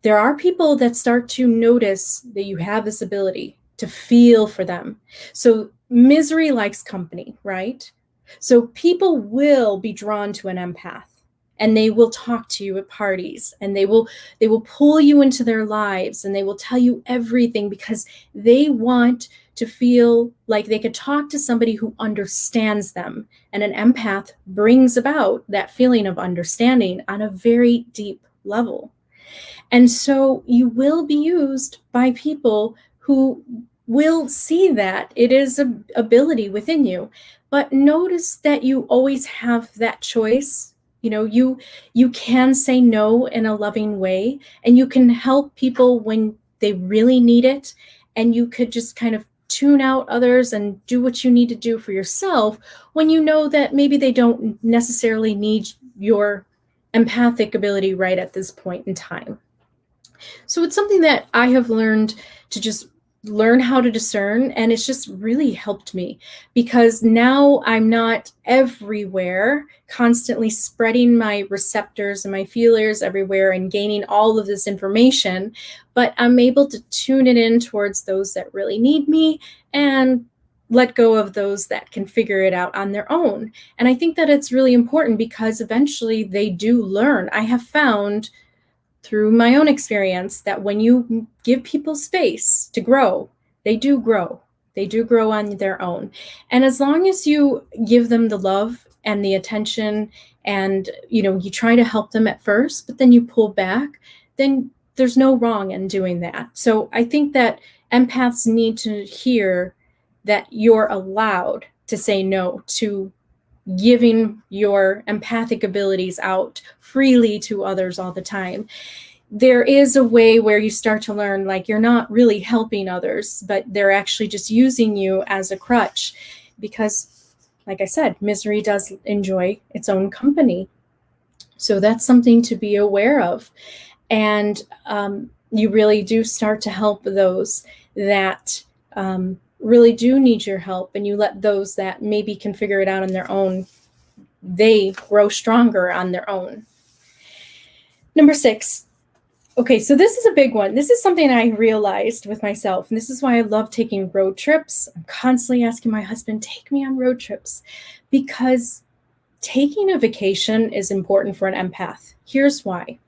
There are people that start to notice that you have this ability to feel for them. So misery likes company, right? So people will be drawn to an empath, and they will talk to you at parties, and they will pull you into their lives, and they will tell you everything, because they want to feel like they could talk to somebody who understands them. And an empath brings about that feeling of understanding on a very deep level. And so you will be used by people who will see that it is an ability within you. But notice that you always have that choice. You can say no in a loving way, and you can help people when they really need it. And you could just kind of tune out others and do what you need to do for yourself when you know that maybe they don't necessarily need your empathic ability right at this point in time. So it's something that I have learned to just learn how to discern, and it's just really helped me, because now I'm not everywhere constantly spreading my receptors and my feelers everywhere and gaining all of this information, but I'm able to tune it in towards those that really need me and let go of those that can figure it out on their own. And I think that it's really important, because eventually they do learn. I have found through my own experience that when you give people space to grow, they do grow. They do grow on their own. And as long as you give them the love and the attention, and you try to help them at first, but then you pull back, then there's no wrong in doing that. So I think that empaths need to hear that you're allowed to say no to giving your empathic abilities out freely to others all the time. There is a way where you start to learn, like, you're not really helping others, but they're actually just using you as a crutch, because, like I said, misery does enjoy its own company. So that's something to be aware of. And you really do start to help those that really do need your help, and you let those that maybe can figure it out on their own, they grow stronger on their own. Number 6. Okay, so this is a big one. This is something I realized with myself, and this is why I love taking road trips. I'm constantly asking my husband, take me on road trips, because taking a vacation is important for an empath. Here's why.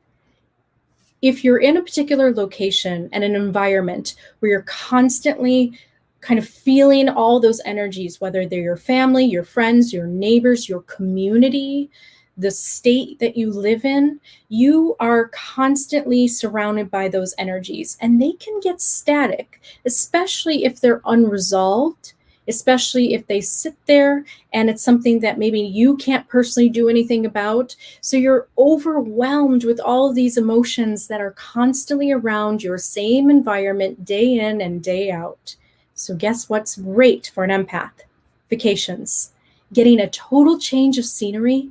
If you're in a particular location and an environment where you're constantly kind of feeling all those energies, whether they're your family, your friends, your neighbors, your community, the state that you live in. You are constantly surrounded by those energies, and they can get static, especially if they're unresolved, especially if they sit there and it's something that maybe you can't personally do anything about. So you're overwhelmed with all of these emotions that are constantly around your same environment day in and day out. So guess what's great for an empath? Vacations. Getting a total change of scenery,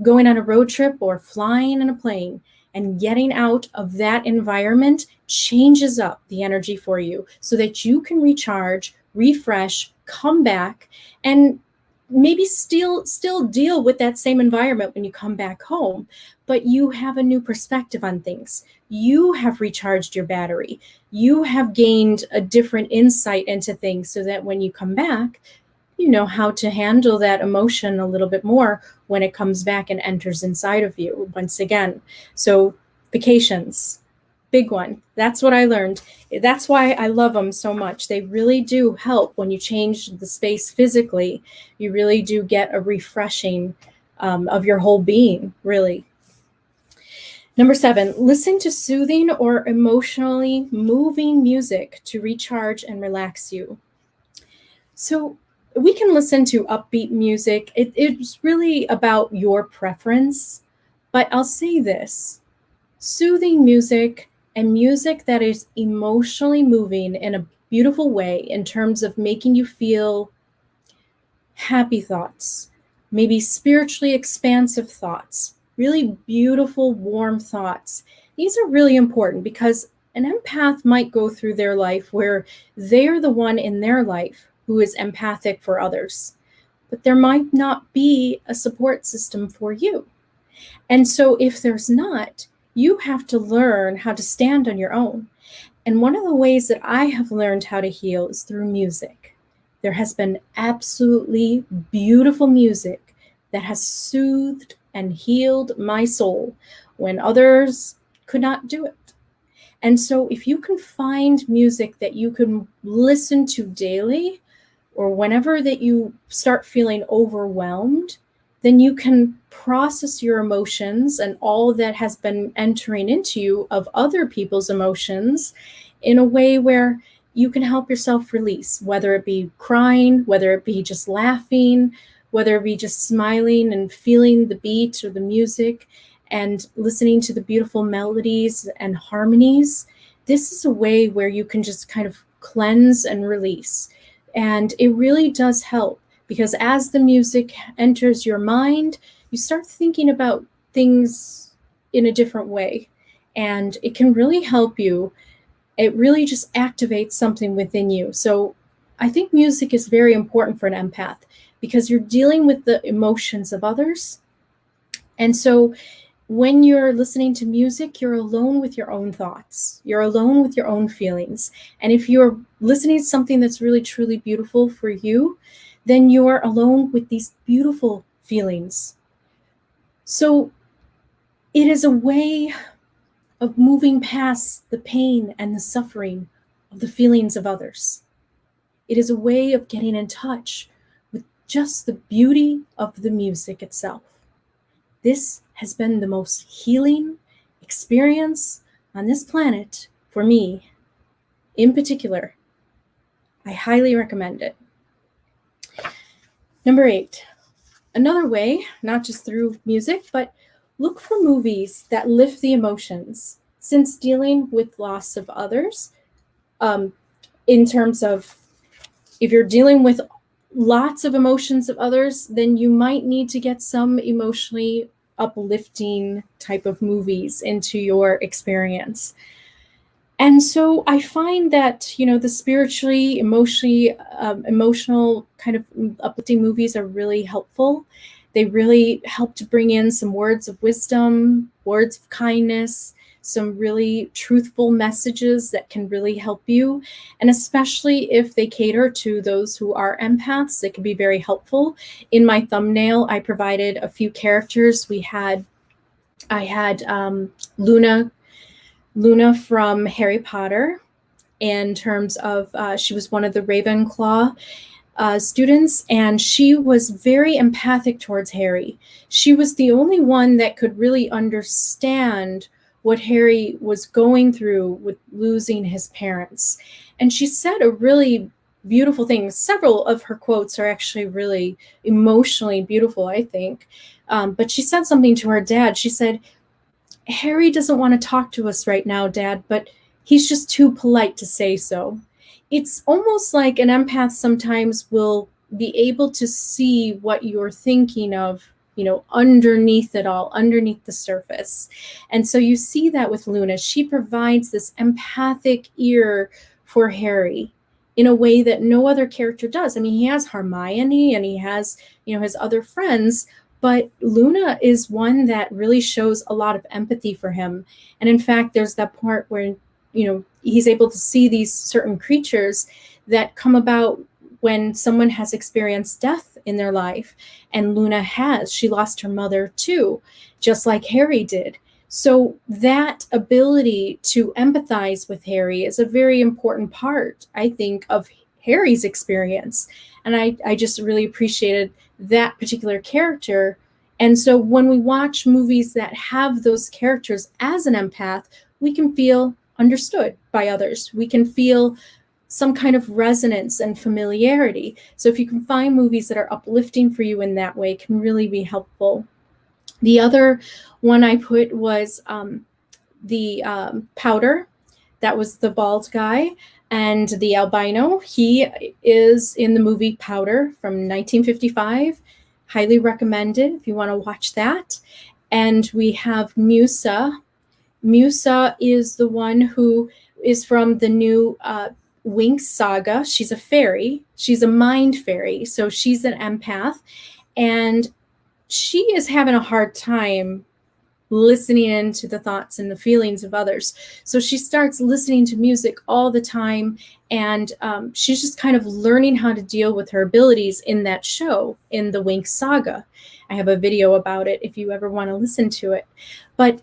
going on a road trip or flying in a plane, and getting out of that environment changes up the energy for you so that you can recharge, refresh, come back, and maybe still deal with that same environment when you come back home, but you have a new perspective on things. You have recharged your battery. You have gained a different insight into things so that when you come back, you know how to handle that emotion a little bit more when it comes back and enters inside of you once again. So vacations, big one. That's what I learned. That's why I love them so much. They really do help when you change the space physically. You really do get a refreshing of your whole being, really. Number 7, listen to soothing or emotionally moving music to recharge and relax you. So we can listen to upbeat music. It's really about your preference, but I'll say this: soothing music and music that is emotionally moving in a beautiful way in terms of making you feel happy thoughts, maybe spiritually expansive thoughts, really beautiful, warm thoughts. These are really important because an empath might go through their life where they're the one in their life who is empathic for others, but there might not be a support system for you. And so if there's not, you have to learn how to stand on your own. And one of the ways that I have learned how to heal is through music. There has been absolutely beautiful music that has soothed and healed my soul when others could not do it. And so if you can find music that you can listen to daily, or whenever that you start feeling overwhelmed, then you can process your emotions and all that has been entering into you of other people's emotions in a way where you can help yourself release, whether it be crying, whether it be just laughing, whether it be just smiling and feeling the beat or the music and listening to the beautiful melodies and harmonies. This is a way where you can just kind of cleanse and release. And it really does help because as the music enters your mind, you start thinking about things in a different way. And it can really help you. It really just activates something within you. So I think music is very important for an empath because you're dealing with the emotions of others. And so when you're listening to music, you're alone with your own thoughts. You're alone with your own feelings. And if you're listening to something that's really, truly beautiful for you, then you're alone with these beautiful feelings. So it is a way of moving past the pain and the suffering of the feelings of others. It is a way of getting in touch with just the beauty of the music itself. This has been the most healing experience on this planet for me in particular. I highly recommend it. Number 8, another way, not just through music, but look for movies that lift the emotions. Since dealing with loss of others, in terms of if you're dealing with lots of emotions of others, then you might need to get some emotionally uplifting type of movies into your experience. And so I find that, the spiritually, emotional kind of uplifting movies are really helpful. They really help to bring in some words of wisdom, words of kindness, some really truthful messages that can really help you. And especially if they cater to those who are empaths, it can be very helpful. In my thumbnail, I provided a few characters. I had Luna from Harry Potter. in terms of she was one of the Ravenclaw students, and she was very empathic towards Harry. She was the only one that could really understand what Harry was going through with losing his parents. And she said a really beautiful thing. Several of her quotes are actually really emotionally beautiful, I think. But she said something to her dad. She said, "Harry doesn't want to talk to us right now, Dad, but he's just too polite to say so." It's almost like an empath sometimes will be able to see what you're thinking of, underneath it all, underneath the surface. And so you see that with Luna. She provides this empathic ear for Harry in a way that no other character does. I mean, he has Hermione and he has, his other friends, but Luna is one that really shows a lot of empathy for him. And in fact, there's that part where he's able to see these certain creatures that come about when someone has experienced death in their life. And Luna has. She lost her mother too, just like Harry did. So that ability to empathize with Harry is a very important part, I think, of Harry's experience. And I just really appreciated that particular character. And so when we watch movies that have those characters as an empath, we can feel understood by others. We can feel some kind of resonance and familiarity. So if you can find movies that are uplifting for you in that way, it can really be helpful. The other one I put was the Powder. That was the bald guy. And the albino, he is in the movie Powder from 1955. Highly recommended if you want to watch that. And we have Musa. Musa is the one who is from the new Winx saga. She's a fairy. She's a mind fairy. So she's an empath. And she is having a hard time listening into the thoughts and the feelings of others. So she starts listening to music all the time. And she's just kind of learning how to deal with her abilities in that show, in the Winx saga. I have a video about it if you ever want to listen to it. But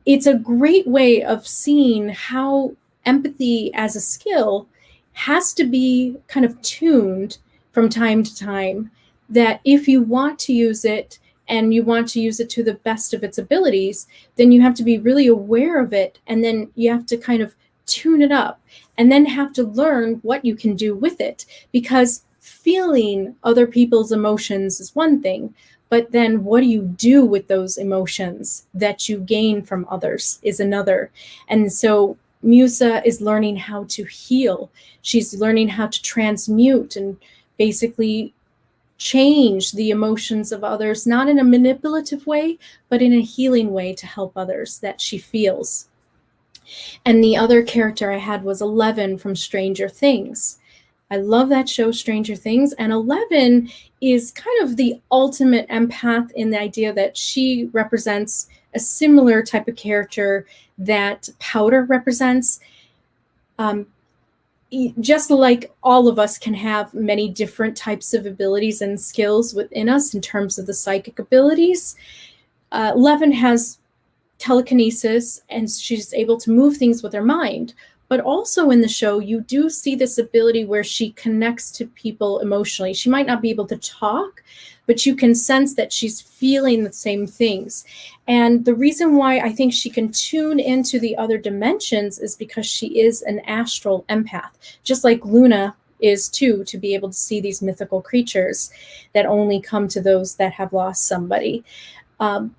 it's a great way of seeing how empathy as a skill has to be kind of tuned from time to time, that if you want to use it and you want to use it to the best of its abilities, then you have to be really aware of it. And then you have to kind of tune it up and then have to learn what you can do with it, because feeling other people's emotions is one thing, but then what do you do with those emotions that you gain from others is another. And so Musa is learning how to heal. She's learning how to transmute and basically change the emotions of others, not in a manipulative way, but in a healing way to help others that she feels. And the other character I had was 11 from Stranger Things. I love that show, Stranger Things. And 11 is kind of the ultimate empath in the idea that she represents a similar type of character that Powder represents. Just like all of us can have many different types of abilities and skills within us in terms of the psychic abilities, 11 has telekinesis, and she's able to move things with her mind. But also in the show, you do see this ability where she connects to people emotionally. She might not be able to talk, but you can sense that she's feeling the same things. And the reason why I think she can tune into the other dimensions is because she is an astral empath, just like Luna is too, to be able to see these mythical creatures that only come to those that have lost somebody.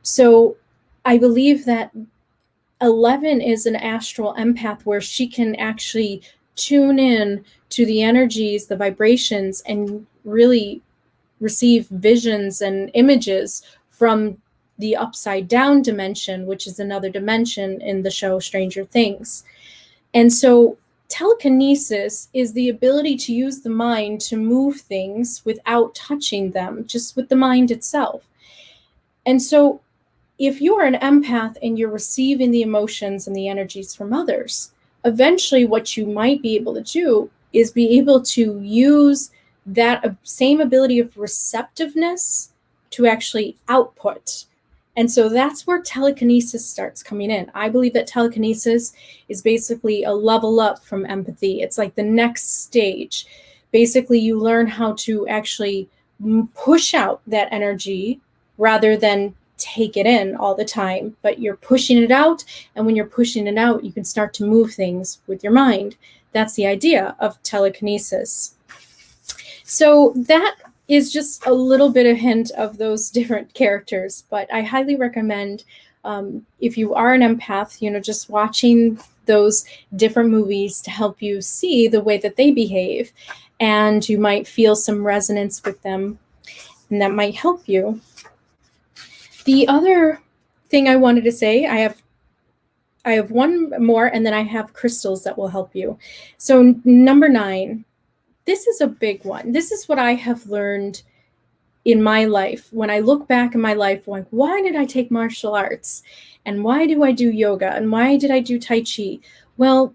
So I believe that 11 is an astral empath where she can actually tune in to the energies, the vibrations, and really receive visions and images from the upside down dimension, which is another dimension in the show Stranger Things. And so telekinesis is the ability to use the mind to move things without touching them, just with the mind itself. And so if you are an empath and you're receiving the emotions and the energies from others, eventually what you might be able to do is be able to use that same ability of receptiveness to actually output And so that's where telekinesis starts coming in. I believe that telekinesis is basically a level up from empathy. It's like the next stage. Basically, you learn how to actually push out that energy rather than take it in all the time, but you're pushing it out. And when you're pushing it out, you can start to move things with your mind. That's the idea of telekinesis. So that is just a little bit of hint of those different characters, but I highly recommend if you are an empath, just watching those different movies to help you see the way that they behave, and you might feel some resonance with them, and that might help you. The other thing I wanted to say, I have one more, and then I have crystals that will help you. So number 9, this is a big one. This is what I have learned in my life. When I look back in my life, like, why did I take martial arts? And why do I do yoga? And why did I do Tai Chi? Well,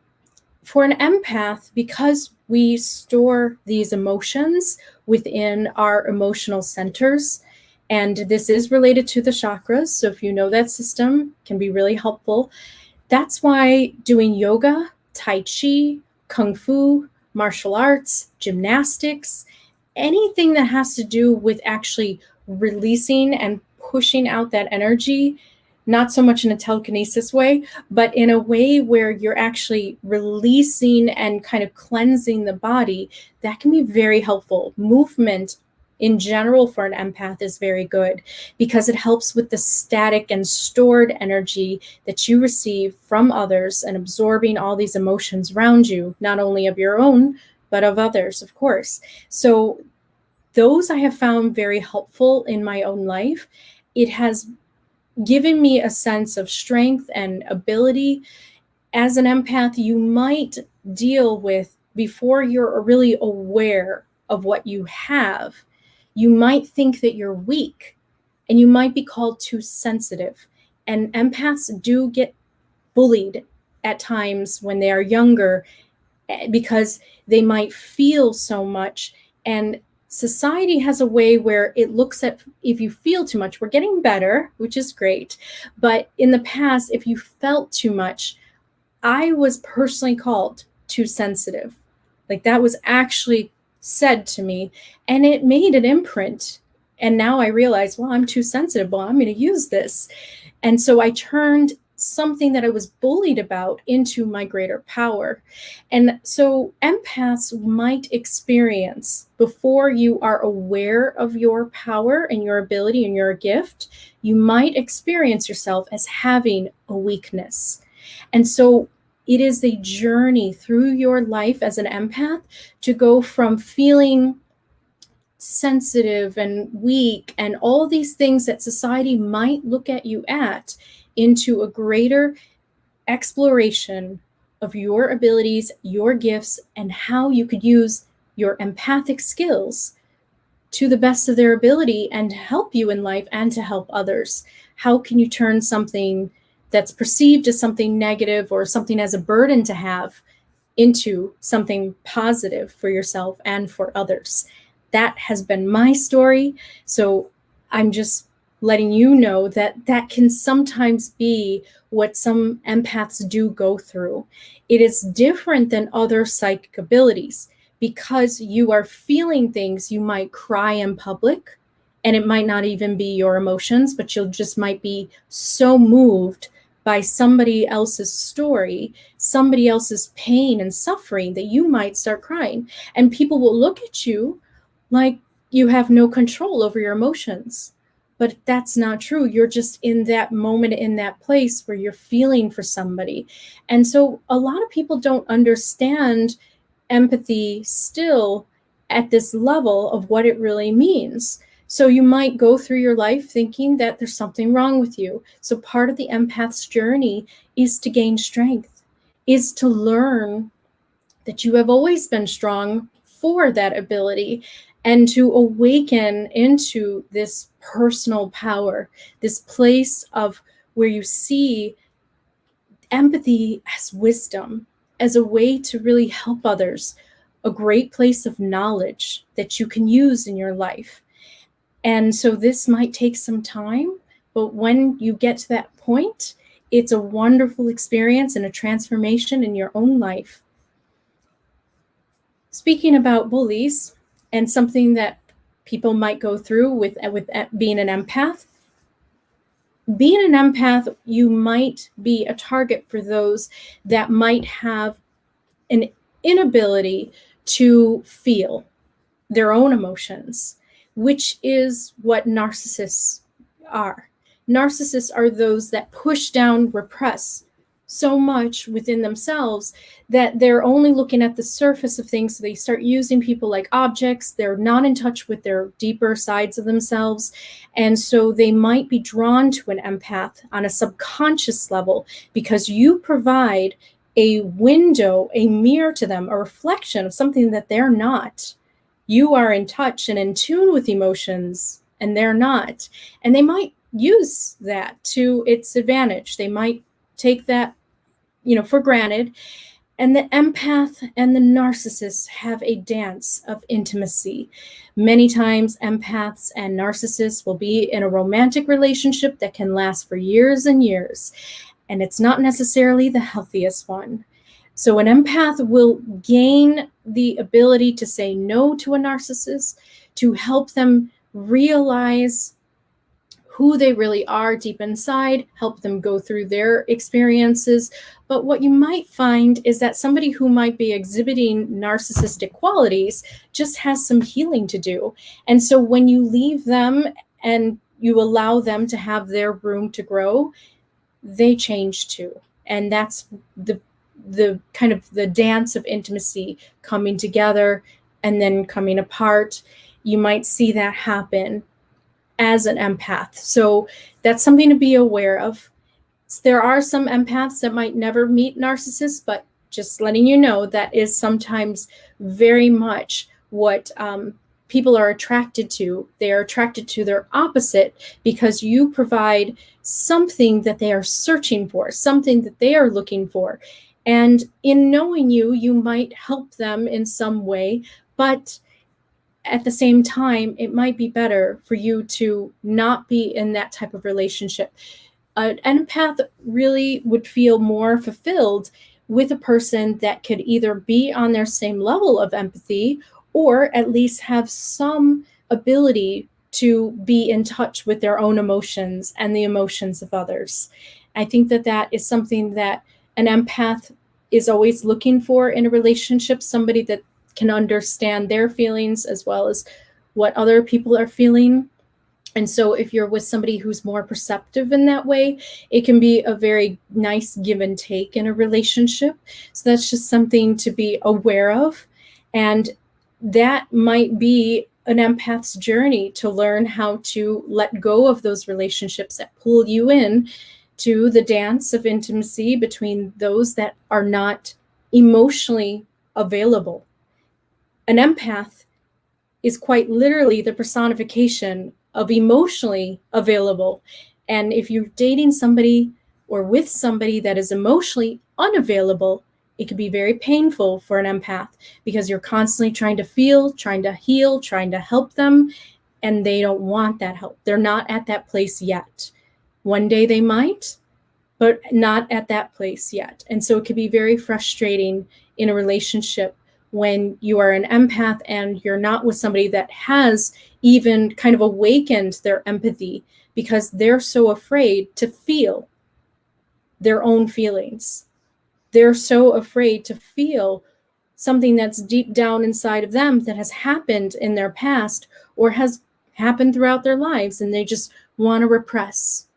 for an empath, because we store these emotions within our emotional centers, and this is related to the chakras, so if you know that system, it can be really helpful. That's why doing yoga, Tai Chi, Kung Fu, martial arts, gymnastics, anything that has to do with actually releasing and pushing out that energy, not so much in a telekinesis way, but in a way where you're actually releasing and kind of cleansing the body, that can be very helpful. Movement in general for an empath is very good because it helps with the static and stored energy that you receive from others and absorbing all these emotions around you, not only of your own, but of others, of course. So those I have found very helpful in my own life. It has given me a sense of strength and ability. As an empath, you might deal with, before you're really aware of what you have, you might think that you're weak and you might be called too sensitive. And empaths do get bullied at times when they are younger because they might feel so much. And society has a way where it looks at, if you feel too much, we're getting better, which is great. But in the past, if you felt too much, I was personally called too sensitive. Like, that was actually said to me, and it made an imprint. And now I realize, well, I'm too sensitive. Well, I'm going to use this. And so I turned something that I was bullied about into my greater power. And so empaths might experience, before you are aware of your power and your ability and your gift, you might experience yourself as having a weakness. And so it is a journey through your life as an empath to go from feeling sensitive and weak and all these things that society might look at you at, into a greater exploration of your abilities, your gifts, and how you could use your empathic skills to the best of their ability and help you in life and to help others. How can you turn something that's perceived as something negative or something as a burden to have into something positive for yourself and for others? That has been my story. So I'm just letting you know that that can sometimes be what some empaths do go through. It is different than other psychic abilities because you are feeling things. You might cry in public, and it might not even be your emotions, but you'll just might be so moved by somebody else's story, somebody else's pain and suffering, that you might start crying. And people will look at you like you have no control over your emotions. But that's not true. You're just in that moment, in that place where you're feeling for somebody. And so a lot of people don't understand empathy still at this level of what it really means. So you might go through your life thinking that there's something wrong with you. So part of the empath's journey is to gain strength, is to learn that you have always been strong for that ability, and to awaken into this personal power, this place of where you see empathy as wisdom, as a way to really help others, a great place of knowledge that you can use in your life. And so this might take some time, But when you get to that point, it's a wonderful experience and a transformation in your own life. Speaking about bullies and something that people might go through with being an empath, you might be a target for those that might have an inability to feel their own emotions, which is what narcissists are. Narcissists are those that push down, repress so much within themselves that they're only looking at the surface of things. So they start using people like objects. They're not in touch with their deeper sides of themselves. And so they might be drawn to an empath on a subconscious level because you provide a window, a mirror to them, a reflection of something that they're not. You are in touch and in tune with emotions, and they're not. And they might use that to its advantage. They might take that, for granted. And the empath and the narcissist have a dance of intimacy. Many times, empaths and narcissists will be in a romantic relationship that can last for years and years. And it's not necessarily the healthiest one. So an empath will gain the ability to say no to a narcissist, to help them realize who they really are deep inside, help them go through their experiences. But what you might find is that somebody who might be exhibiting narcissistic qualities just has some healing to do. And so when you leave them and you allow them to have their room to grow, they change too. And that's the kind of the dance of intimacy, coming together and then coming apart. You might see that happen as an empath. So that's something to be aware of. There are some empaths that might never meet narcissists, but just letting you know that is sometimes very much what people are attracted to. They are attracted to their opposite because you provide something that they are searching for, something that they are looking for. And in knowing you, you might help them in some way, but at the same time, it might be better for you to not be in that type of relationship. An empath really would feel more fulfilled with a person that could either be on their same level of empathy or at least have some ability to be in touch with their own emotions and the emotions of others. I think that that is something that an empath is always looking for in a relationship, somebody that can understand their feelings as well as what other people are feeling. And so if you're with somebody who's more perceptive in that way, it can be a very nice give and take in a relationship. So that's just something to be aware of. And that might be an empath's journey to learn how to let go of those relationships that pull you in to the dance of intimacy between those that are not emotionally available. An empath is quite literally the personification of emotionally available. And if you're dating somebody or with somebody that is emotionally unavailable, it can be very painful for an empath because you're constantly trying to feel, trying to heal, trying to help them, and they don't want that help. They're not at that place yet. One day they might, but not at that place yet. And so it can be very frustrating in a relationship when you are an empath and you're not with somebody that has even kind of awakened their empathy because they're so afraid to feel their own feelings. They're so afraid to feel something that's deep down inside of them that has happened in their past or has happened throughout their lives, and they just want to repress.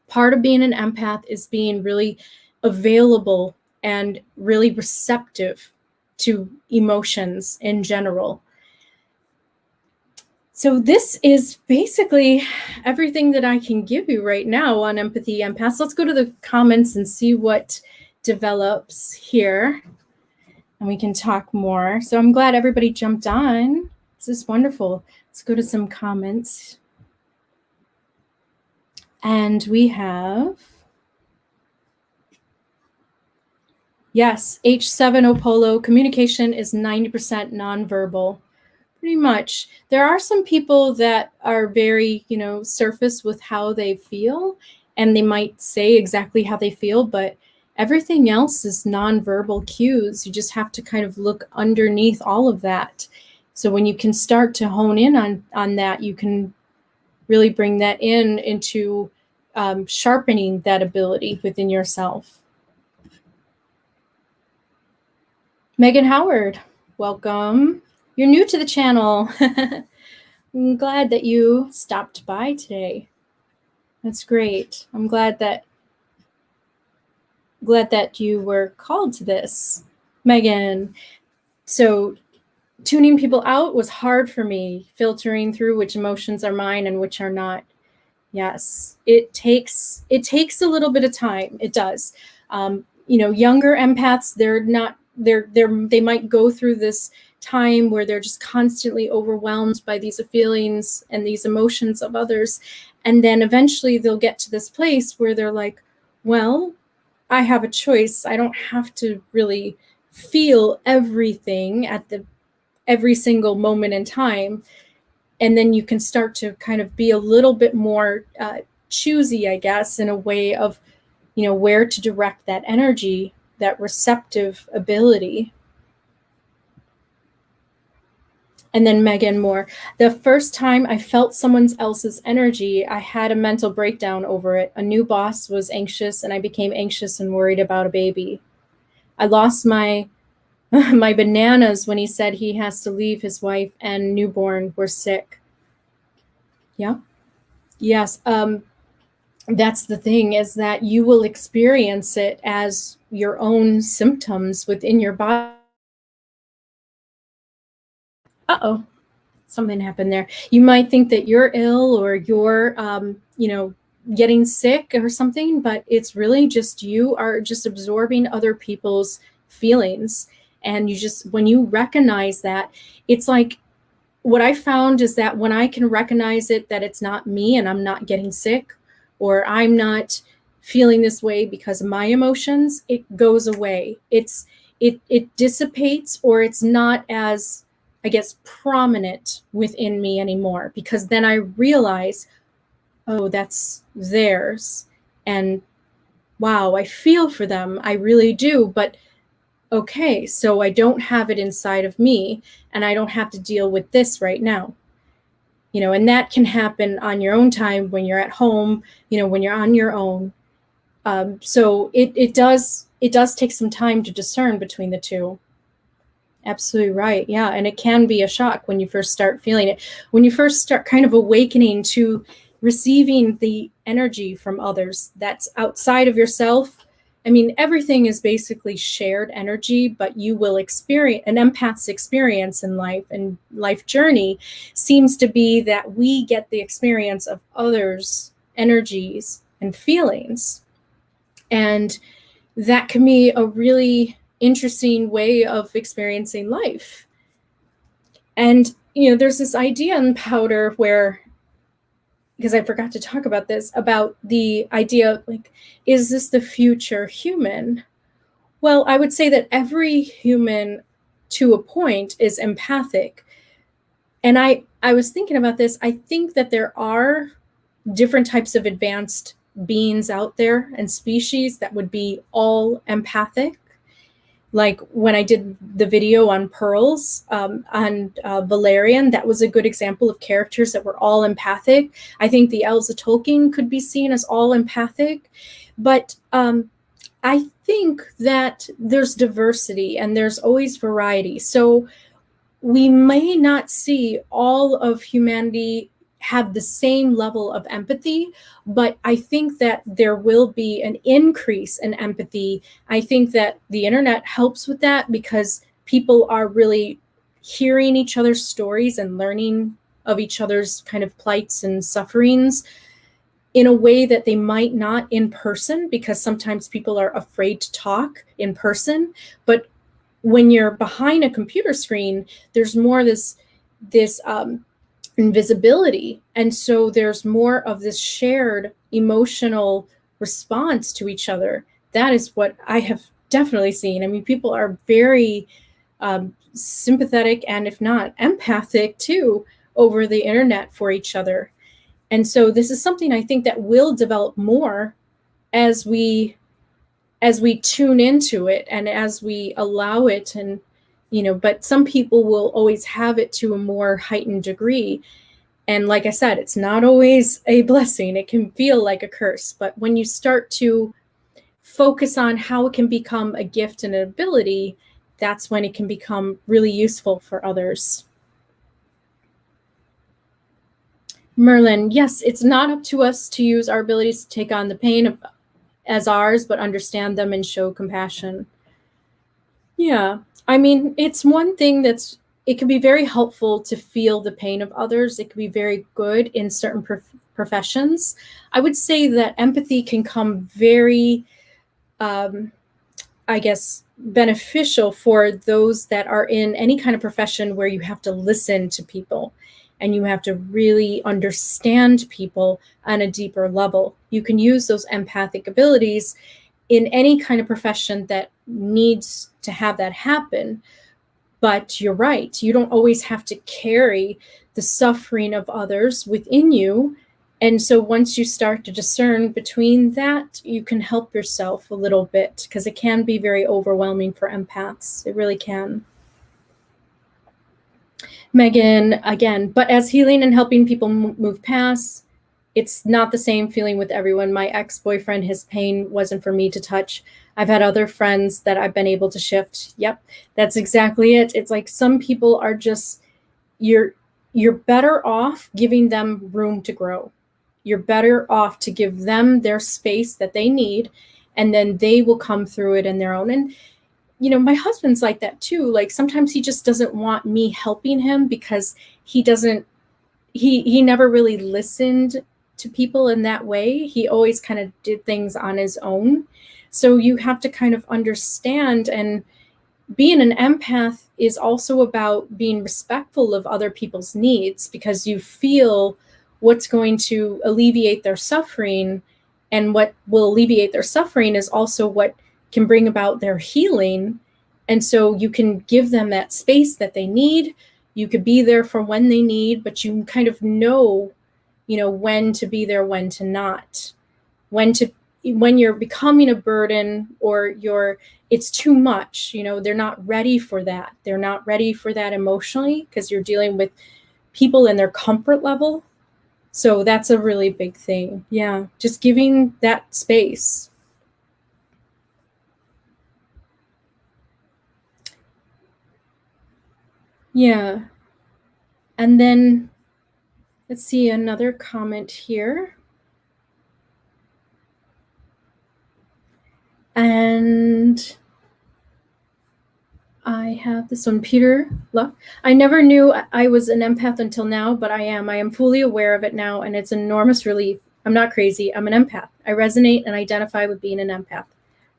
Part of being an empath is being really available and really receptive to emotions in general. So this is basically everything that I can give you right now on empathy empaths. Let's go to the comments and see what develops here, and we can talk more. So I'm glad everybody jumped on. This is wonderful. Let's go to some comments. And we have, yes, H7 Opolo, communication is 90% nonverbal. Pretty much. There are some people that are very, surface with how they feel, and they might say exactly how they feel, but everything else is nonverbal cues. You just have to kind of look underneath all of that. So when you can start to hone in on that, you can really bring that into sharpening that ability within yourself. Megan Howard, welcome. You're new to the channel. I'm glad that you stopped by today. That's great. I'm glad that you were called to this, Megan. So tuning people out was hard for me, filtering through which emotions are mine and which are not. Yes, it takes a little bit of time. It does. Younger empaths, they might go through this time where they're just constantly overwhelmed by these feelings and these emotions of others. And then eventually they'll get to this place where they're like, well, I have a choice. I don't have to really feel everything at every single moment in time. And then you can start to kind of be a little bit more choosy, I guess, in a way of, where to direct that energy, that receptive ability. And then Megan Moore, the first time I felt someone else's energy, I had a mental breakdown over it. A new boss was anxious, and I became anxious and worried about a baby. I lost my my bananas when he said he has to leave. His wife and newborn were sick. Yeah. Yes. That's the thing, is that you will experience it as your own symptoms within your body. Uh-oh, something happened there. You might think that you're ill or you're, getting sick or something, but it's really just you are just absorbing other people's feelings. And when you recognize that, it's like, what I found is that when I can recognize it, that it's not me and I'm not getting sick, or I'm not feeling this way because of my emotions, it goes away. It dissipates, or it's not as, I guess, prominent within me anymore, because then I realize, oh, that's theirs. And wow, I feel for them. I really do. But okay, so I don't have it inside of me, and I don't have to deal with this right now. And that can happen on your own time when you're at home, when you're on your own. So it does take some time to discern between the two. Absolutely right. Yeah. And it can be a shock when you first start feeling it, when you first start kind of awakening to receiving the energy from others that's outside of yourself. I mean, everything is basically shared energy, but you will experience an empath's experience in life, and life journey seems to be that we get the experience of others' energies and feelings. And that can be a really interesting way of experiencing life. And, there's this idea in Powder where, because I forgot to talk about this, about the idea, like, is this the future human? Well, I would say that every human to a point is empathic. And I was thinking about this. I think that there are different types of advanced beings out there and species that would be all empathic. Like when I did the video on pearls, on Valerian, that was a good example of characters that were all empathic. I think the elves of Tolkien could be seen as all empathic. But I think that there's diversity and there's always variety. So we may not see all of humanity have the same level of empathy, but I think that there will be an increase in empathy. I think that the internet helps with that, because people are really hearing each other's stories and learning of each other's kind of plights and sufferings in a way that they might not in person, because sometimes people are afraid to talk in person. But when you're behind a computer screen, there's more this invisibility. And so there's more of this shared emotional response to each other. That is what I have definitely seen. I mean, people are very sympathetic and, if not, empathic too, over the internet for each other. And so this is something I think that will develop more as we tune into it and as we allow it. And but some people will always have it to a more heightened degree. And like I said, it's not always a blessing. It can feel like a curse. But when you start to focus on how it can become a gift and an ability, that's when it can become really useful for others. Merlin, yes, it's not up to us to use our abilities to take on the pain as ours, but understand them and show compassion. Yeah, I mean, it's one thing it can be very helpful to feel the pain of others. It can be very good in certain professions. I would say that empathy can come very, I guess, beneficial for those that are in any kind of profession where you have to listen to people and you have to really understand people on a deeper level. You can use those empathic abilities in any kind of profession that needs to have that happen. But you're right, you don't always have to carry the suffering of others within you. And so once you start to discern between that, you can help yourself a little bit, because it can be very overwhelming for empaths. It really can. Megan, again, but as healing and helping people move past, it's not the same feeling with everyone. My ex-boyfriend, his pain wasn't for me to touch. I've had other friends that I've been able to shift. Yep, that's exactly it. It's like some people are just, you're better off giving them room to grow. You're better off to give them their space that they need, and then they will come through it in their own. And my husband's like that too. Like sometimes he just doesn't want me helping him because he never really listened to people in that way. He always kind of did things on his own. So you have to kind of understand, and being an empath is also about being respectful of other people's needs, because you feel what's going to alleviate their suffering, and what will alleviate their suffering is also what can bring about their healing. And so you can give them that space that they need. You could be there for when they need, but you kind of know, when to be there, when to not, when you're becoming a burden, or it's too much, they're not ready for that. They're not ready for that emotionally, because you're dealing with people in their comfort level. So that's a really big thing. Yeah, just giving that space. Yeah. And then let's see another comment here. And I have this one, Peter. Look, I never knew I was an empath until now, but I am. I am fully aware of it now, and it's an enormous relief. I'm not crazy. I'm an empath. I resonate and identify with being an empath.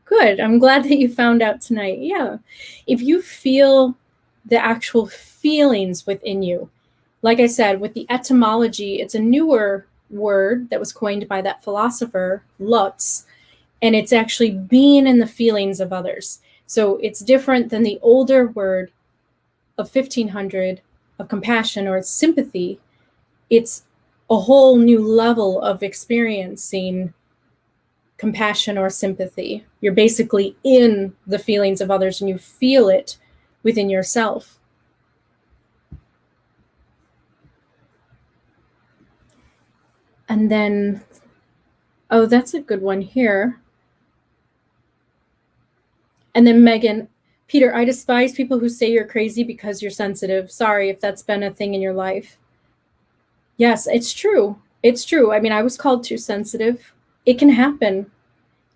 Good. I'm glad that you found out tonight. Yeah. If you feel the actual feelings within you, like I said, with the etymology, it's a newer word that was coined by that philosopher, Lutz, and it's actually being in the feelings of others. So it's different than the older word of 1500 of compassion or sympathy. It's a whole new level of experiencing compassion or sympathy. You're basically in the feelings of others and you feel it within yourself. And then, oh, that's a good one here. And then Megan, Peter, I despise people who say you're crazy because you're sensitive. Sorry if that's been a thing in your life. Yes, it's true. It's true. I mean, I was called too sensitive. It can happen.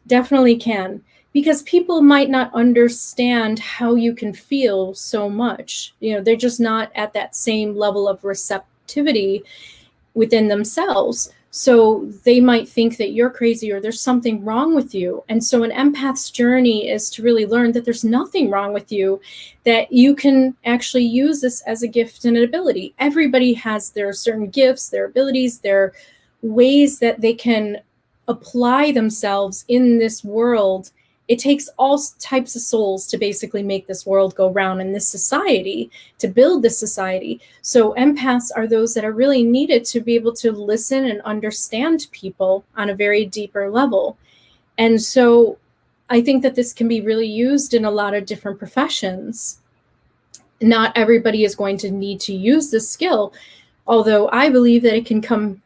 Definitely can. Because people might not understand how you can feel so much. They're just not at that same level of receptivity within themselves. So they might think that you're crazy or there's something wrong with you. And so an empath's journey is to really learn that there's nothing wrong with you, that you can actually use this as a gift and an ability. Everybody has their certain gifts, their abilities, their ways that they can apply themselves in this world It takes all types of souls to basically make this world go round in this society, to build this society. So empaths are those that are really needed to be able to listen and understand people on a very deeper level. And so I think that this can be really used in a lot of different professions. Not everybody is going to need to use this skill, although I believe that it can come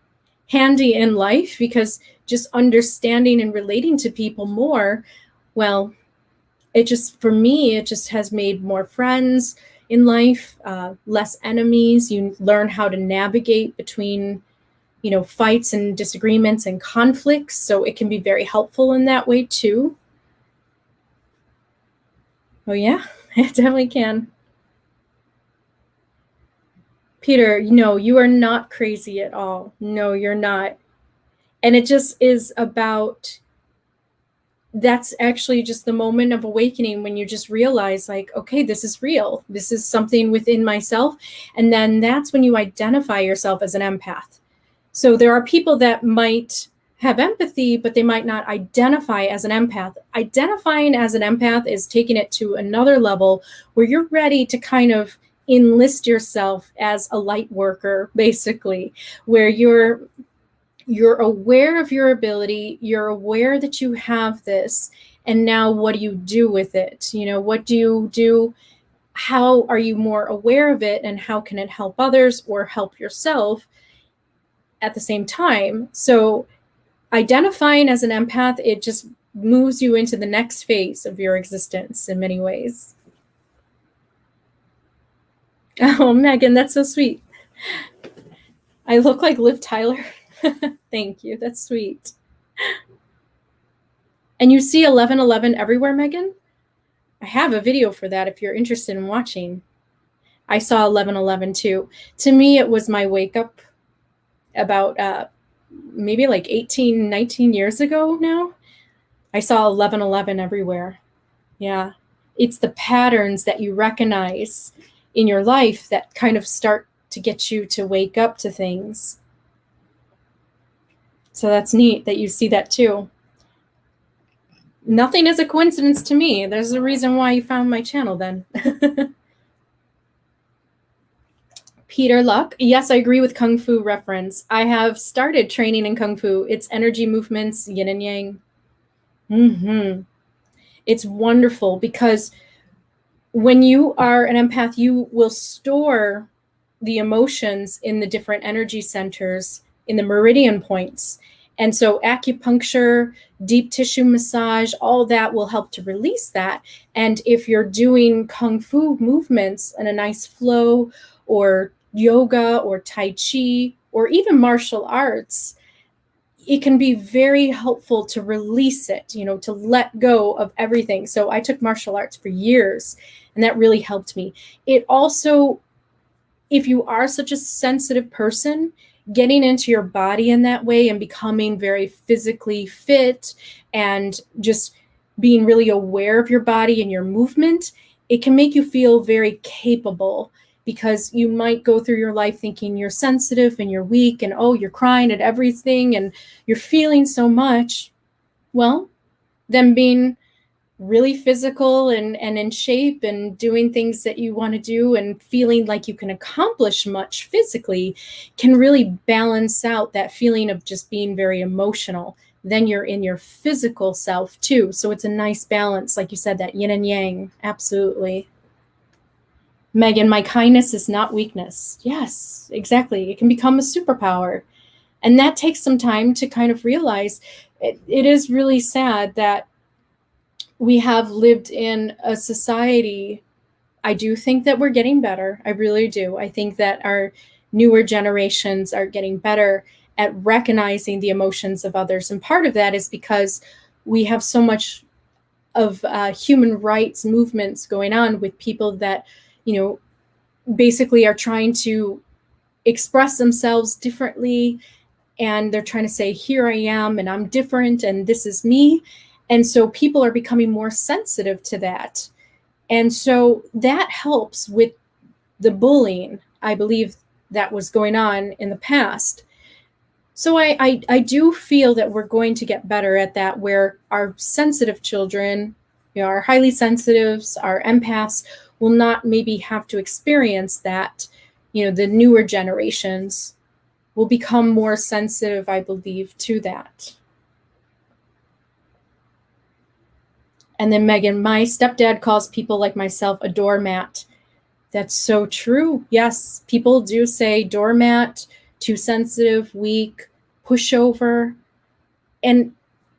handy in life, because just understanding and relating to people more, well, it just, for me, it just has made more friends in life, less enemies. You learn how to navigate between, fights and disagreements and conflicts. So it can be very helpful in that way too. Oh yeah, it definitely can. Peter, no, you are not crazy at all. No, you're not. And it just is about, that's actually just the moment of awakening when you just realize, like, okay, this is real. This is something within myself. And then that's when you identify yourself as an empath. So there are people that might have empathy, but they might not identify as an empath. Identifying as an empath is taking it to another level where you're ready to kind of enlist yourself as a light worker, basically, where you're aware of your ability, you're aware that you have this, and now what do you do with it? What do you do? How are you more aware of it, and how can it help others or help yourself at the same time? So identifying as an empath, it just moves you into the next phase of your existence in many ways. Oh, Megan, that's so sweet. I look like Liv Tyler. Thank you. That's sweet. And you see 1111 everywhere, Megan? I have a video for that if you're interested in watching. I saw 1111 too. To me, it was my wake up about maybe like 18, 19 years ago now. I saw 1111 everywhere. Yeah. It's the patterns that you recognize in your life that kind of start to get you to wake up to things. So that's neat that you see that too. Nothing is a coincidence to me. There's a reason why you found my channel then. Peter Luck. Yes, I agree with Kung Fu reference. I have started training in Kung Fu. It's energy movements, yin and yang. It's wonderful because when you are an empath, you will store the emotions in the different energy centers, in the meridian points. And so acupuncture, deep tissue massage, all that will help to release that. And if you're doing Kung Fu movements in a nice flow, or yoga or Tai Chi, or even martial arts, it can be very helpful to release it, to let go of everything. So I took martial arts for years, and that really helped me. It also, if you are such a sensitive person, getting into your body in that way and becoming very physically fit and just being really aware of your body and your movement, it can make you feel very capable, because you might go through your life thinking you're sensitive and you're weak and, oh, you're crying at everything and you're feeling so much. Well, then being really physical and in shape and doing things that you want to do and feeling like you can accomplish much physically can really balance out that feeling of just being very emotional. Then you're in your physical self too. So it's a nice balance. Like you said, that yin and yang. Absolutely. Megan, my kindness is not weakness. Yes, exactly. It can become a superpower. And that takes some time to kind of realize. It is really sad that we have lived in a society. I do think that we're getting better. I really do. I think that our newer generations are getting better at recognizing the emotions of others. And part of that is because we have so much of human rights movements going on with people that, basically are trying to express themselves differently. And they're trying to say, here I am, and I'm different, and this is me. And so people are becoming more sensitive to that. And so that helps with the bullying, I believe, that was going on in the past. So I do feel that we're going to get better at that, where our sensitive children, our highly sensitives, our empaths, will not maybe have to experience that. The newer generations will become more sensitive, I believe, to that. And then Megan, my stepdad calls people like myself a doormat. That's so true. Yes, people do say doormat, too sensitive, weak, pushover. And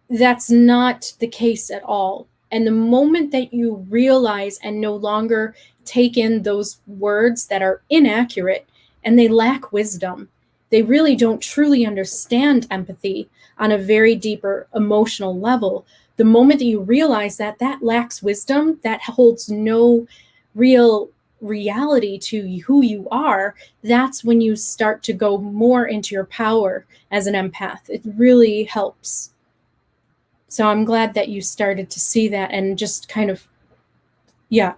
that's not the case at all. And the moment that you realize and no longer take in those words that are inaccurate and they lack wisdom, they really don't truly understand empathy on a very deeper emotional level. The moment that you realize that that lacks wisdom, that holds no real reality to who you are, that's when you start to go more into your power as an empath. It really helps. So I'm glad that you started to see that and just kind of,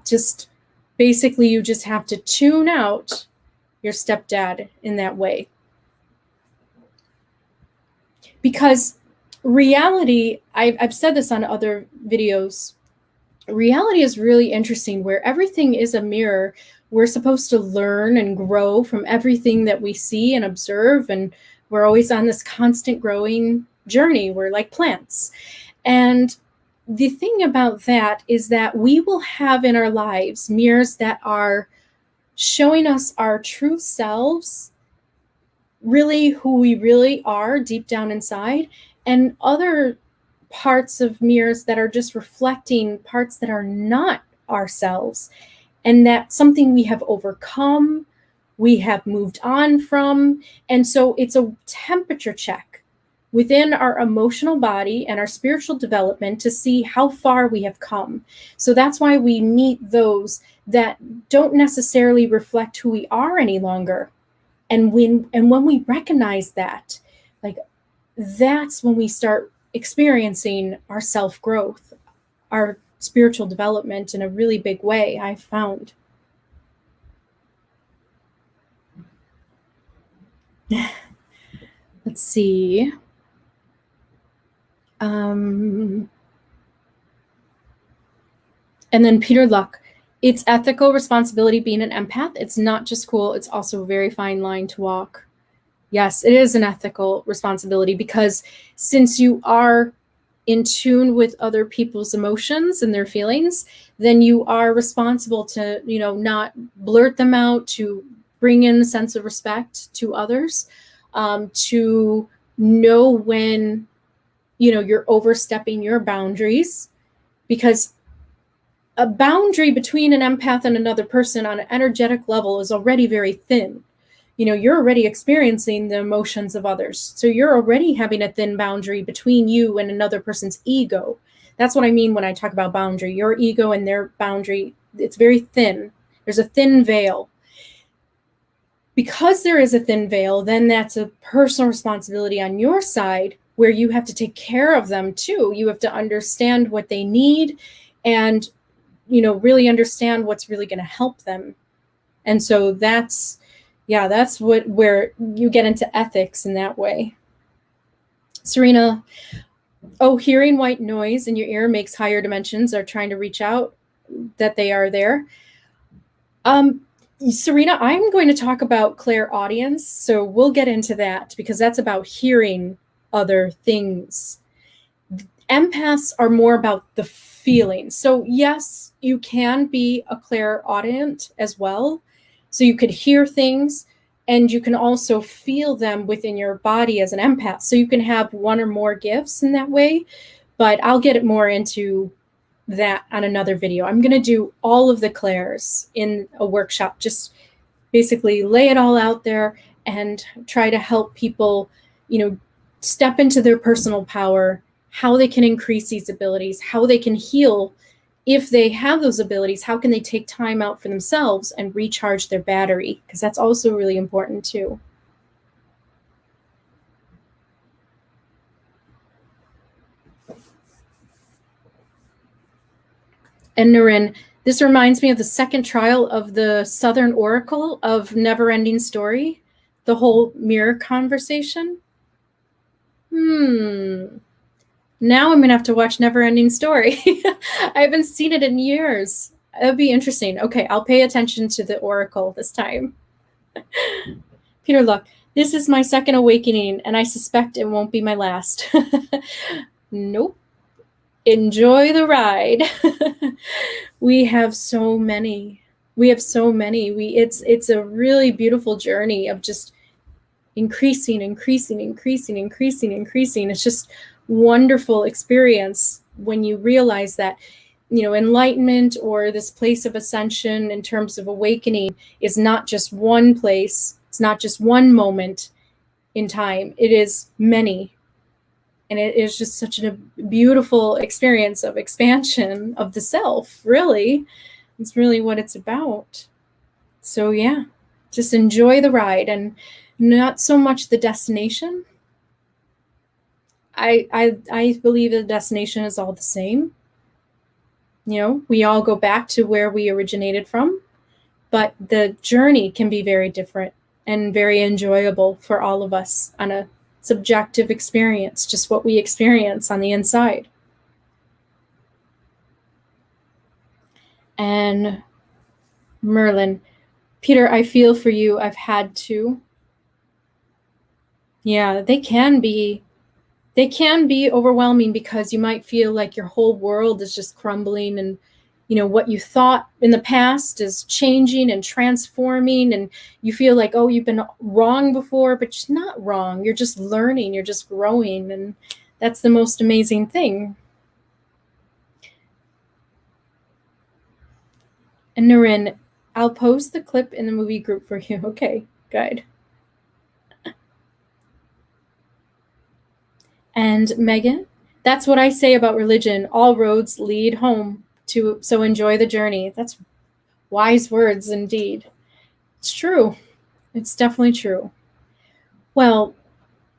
just basically you just have to tune out your stepdad in that way. Because reality, I've said this on other videos, reality is really interesting, where everything is a mirror. We're supposed to learn and grow from everything that we see and observe, and we're always on this constant growing journey. We're like plants. And the thing about that is that we will have in our lives mirrors that are showing us our true selves, really who we really are deep down inside, and other parts of mirrors that are just reflecting parts that are not ourselves, and that's something we have overcome, we have moved on from. And so it's a temperature check within our emotional body and our spiritual development to see how far we have come. So that's why we meet those that don't necessarily reflect who we are any longer. And when we recognize that, like, that's when we start experiencing our self-growth, our spiritual development in a really big way, I've found. Let's see. And then Peter Luck, it's ethical responsibility being an empath. It's not just cool, it's also a very fine line to walk. Yes, it is an ethical responsibility, because since you are in tune with other people's emotions and their feelings, then you are responsible to, not blurt them out, to bring in a sense of respect to others, to know when, you're overstepping your boundaries, because a boundary between an empath and another person on an energetic level is already very thin. You're already experiencing the emotions of others. So you're already having a thin boundary between you and another person's ego. That's what I mean when I talk about boundary. Your ego and their boundary, it's very thin. There's a thin veil. Because there is a thin veil, then that's a personal responsibility on your side, where you have to take care of them too. You have to understand what they need and, really understand what's really going to help them. And so that's where you get into ethics in that way. Serena, hearing white noise in your ear makes higher dimensions are trying to reach out, that they are there. Serena, I'm going to talk about clairaudience, so we'll get into that, because that's about hearing other things. Empaths are more about the feeling. So yes, you can be a clairaudient as well. So you could hear things, and you can also feel them within your body as an empath. So you can have one or more gifts in that way, but I'll get it more into that on another video. I'm going to do all of the clairs in a workshop, just basically lay it all out there and try to help people, step into their personal power, how they can increase these abilities, how they can heal. If they have those abilities, how can they take time out for themselves and recharge their battery? Because that's also really important too. And Naren, this reminds me of the second trial of the Southern Oracle of Never Ending Story, the whole mirror conversation. Now I'm going to have to watch Neverending Story. I haven't seen it in years. That'd be interesting. Okay, I'll pay attention to the oracle this time. Peter, look, this is my second awakening, and I suspect it won't be my last. Nope. Enjoy the ride. We have so many. It's a really beautiful journey of just increasing. It's just wonderful experience when you realize that, enlightenment or this place of ascension in terms of awakening is not just one place. It's not just one moment in time. It is many. And it is just such a beautiful experience of expansion of the self, really. It's really what it's about. So yeah, just enjoy the ride and not so much the destination. I believe the destination is all the same. We all go back to where we originated from, but the journey can be very different and very enjoyable for all of us on a subjective experience, just what we experience on the inside. And Merlin, Peter, I feel for you. I've had to. Yeah, they can be overwhelming because you might feel like your whole world is just crumbling, and what you thought in the past is changing and transforming, and you feel like, oh, you've been wrong before, but you're not wrong. You're just learning, you're just growing, and that's the most amazing thing. And Naren, I'll post the clip in the movie group for you. Okay, good. And Megan, that's what I say about religion. All roads lead home. So enjoy the journey. That's wise words indeed. It's true. It's definitely true. Well,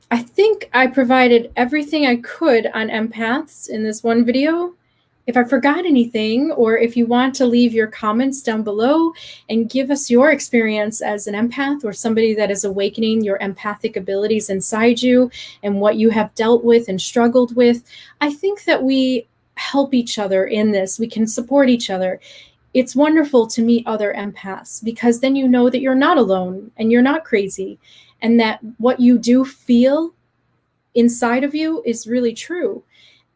I think I provided everything I could on empaths in this one video. If I forgot anything, or if you want to leave your comments down below and give us your experience as an empath or somebody that is awakening your empathic abilities inside you and what you have dealt with and struggled with, I think that we help each other in this. We can support each other. It's wonderful to meet other empaths, because then you know that you're not alone and you're not crazy, and that what you do feel inside of you is really true.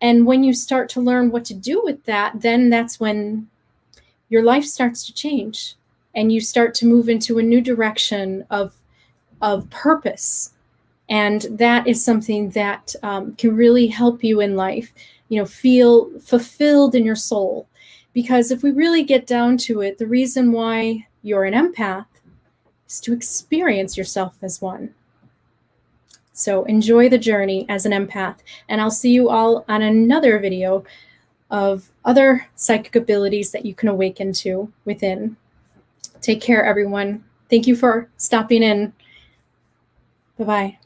And when you start to learn what to do with that, then that's when your life starts to change and you start to move into a new direction of purpose. And that is something that can really help you in life, feel fulfilled in your soul. Because if we really get down to it, the reason why you're an empath is to experience yourself as one. So enjoy the journey as an empath, and I'll see you all on another video of other psychic abilities that you can awaken to within. Take care, everyone. Thank you for stopping in. Bye-bye.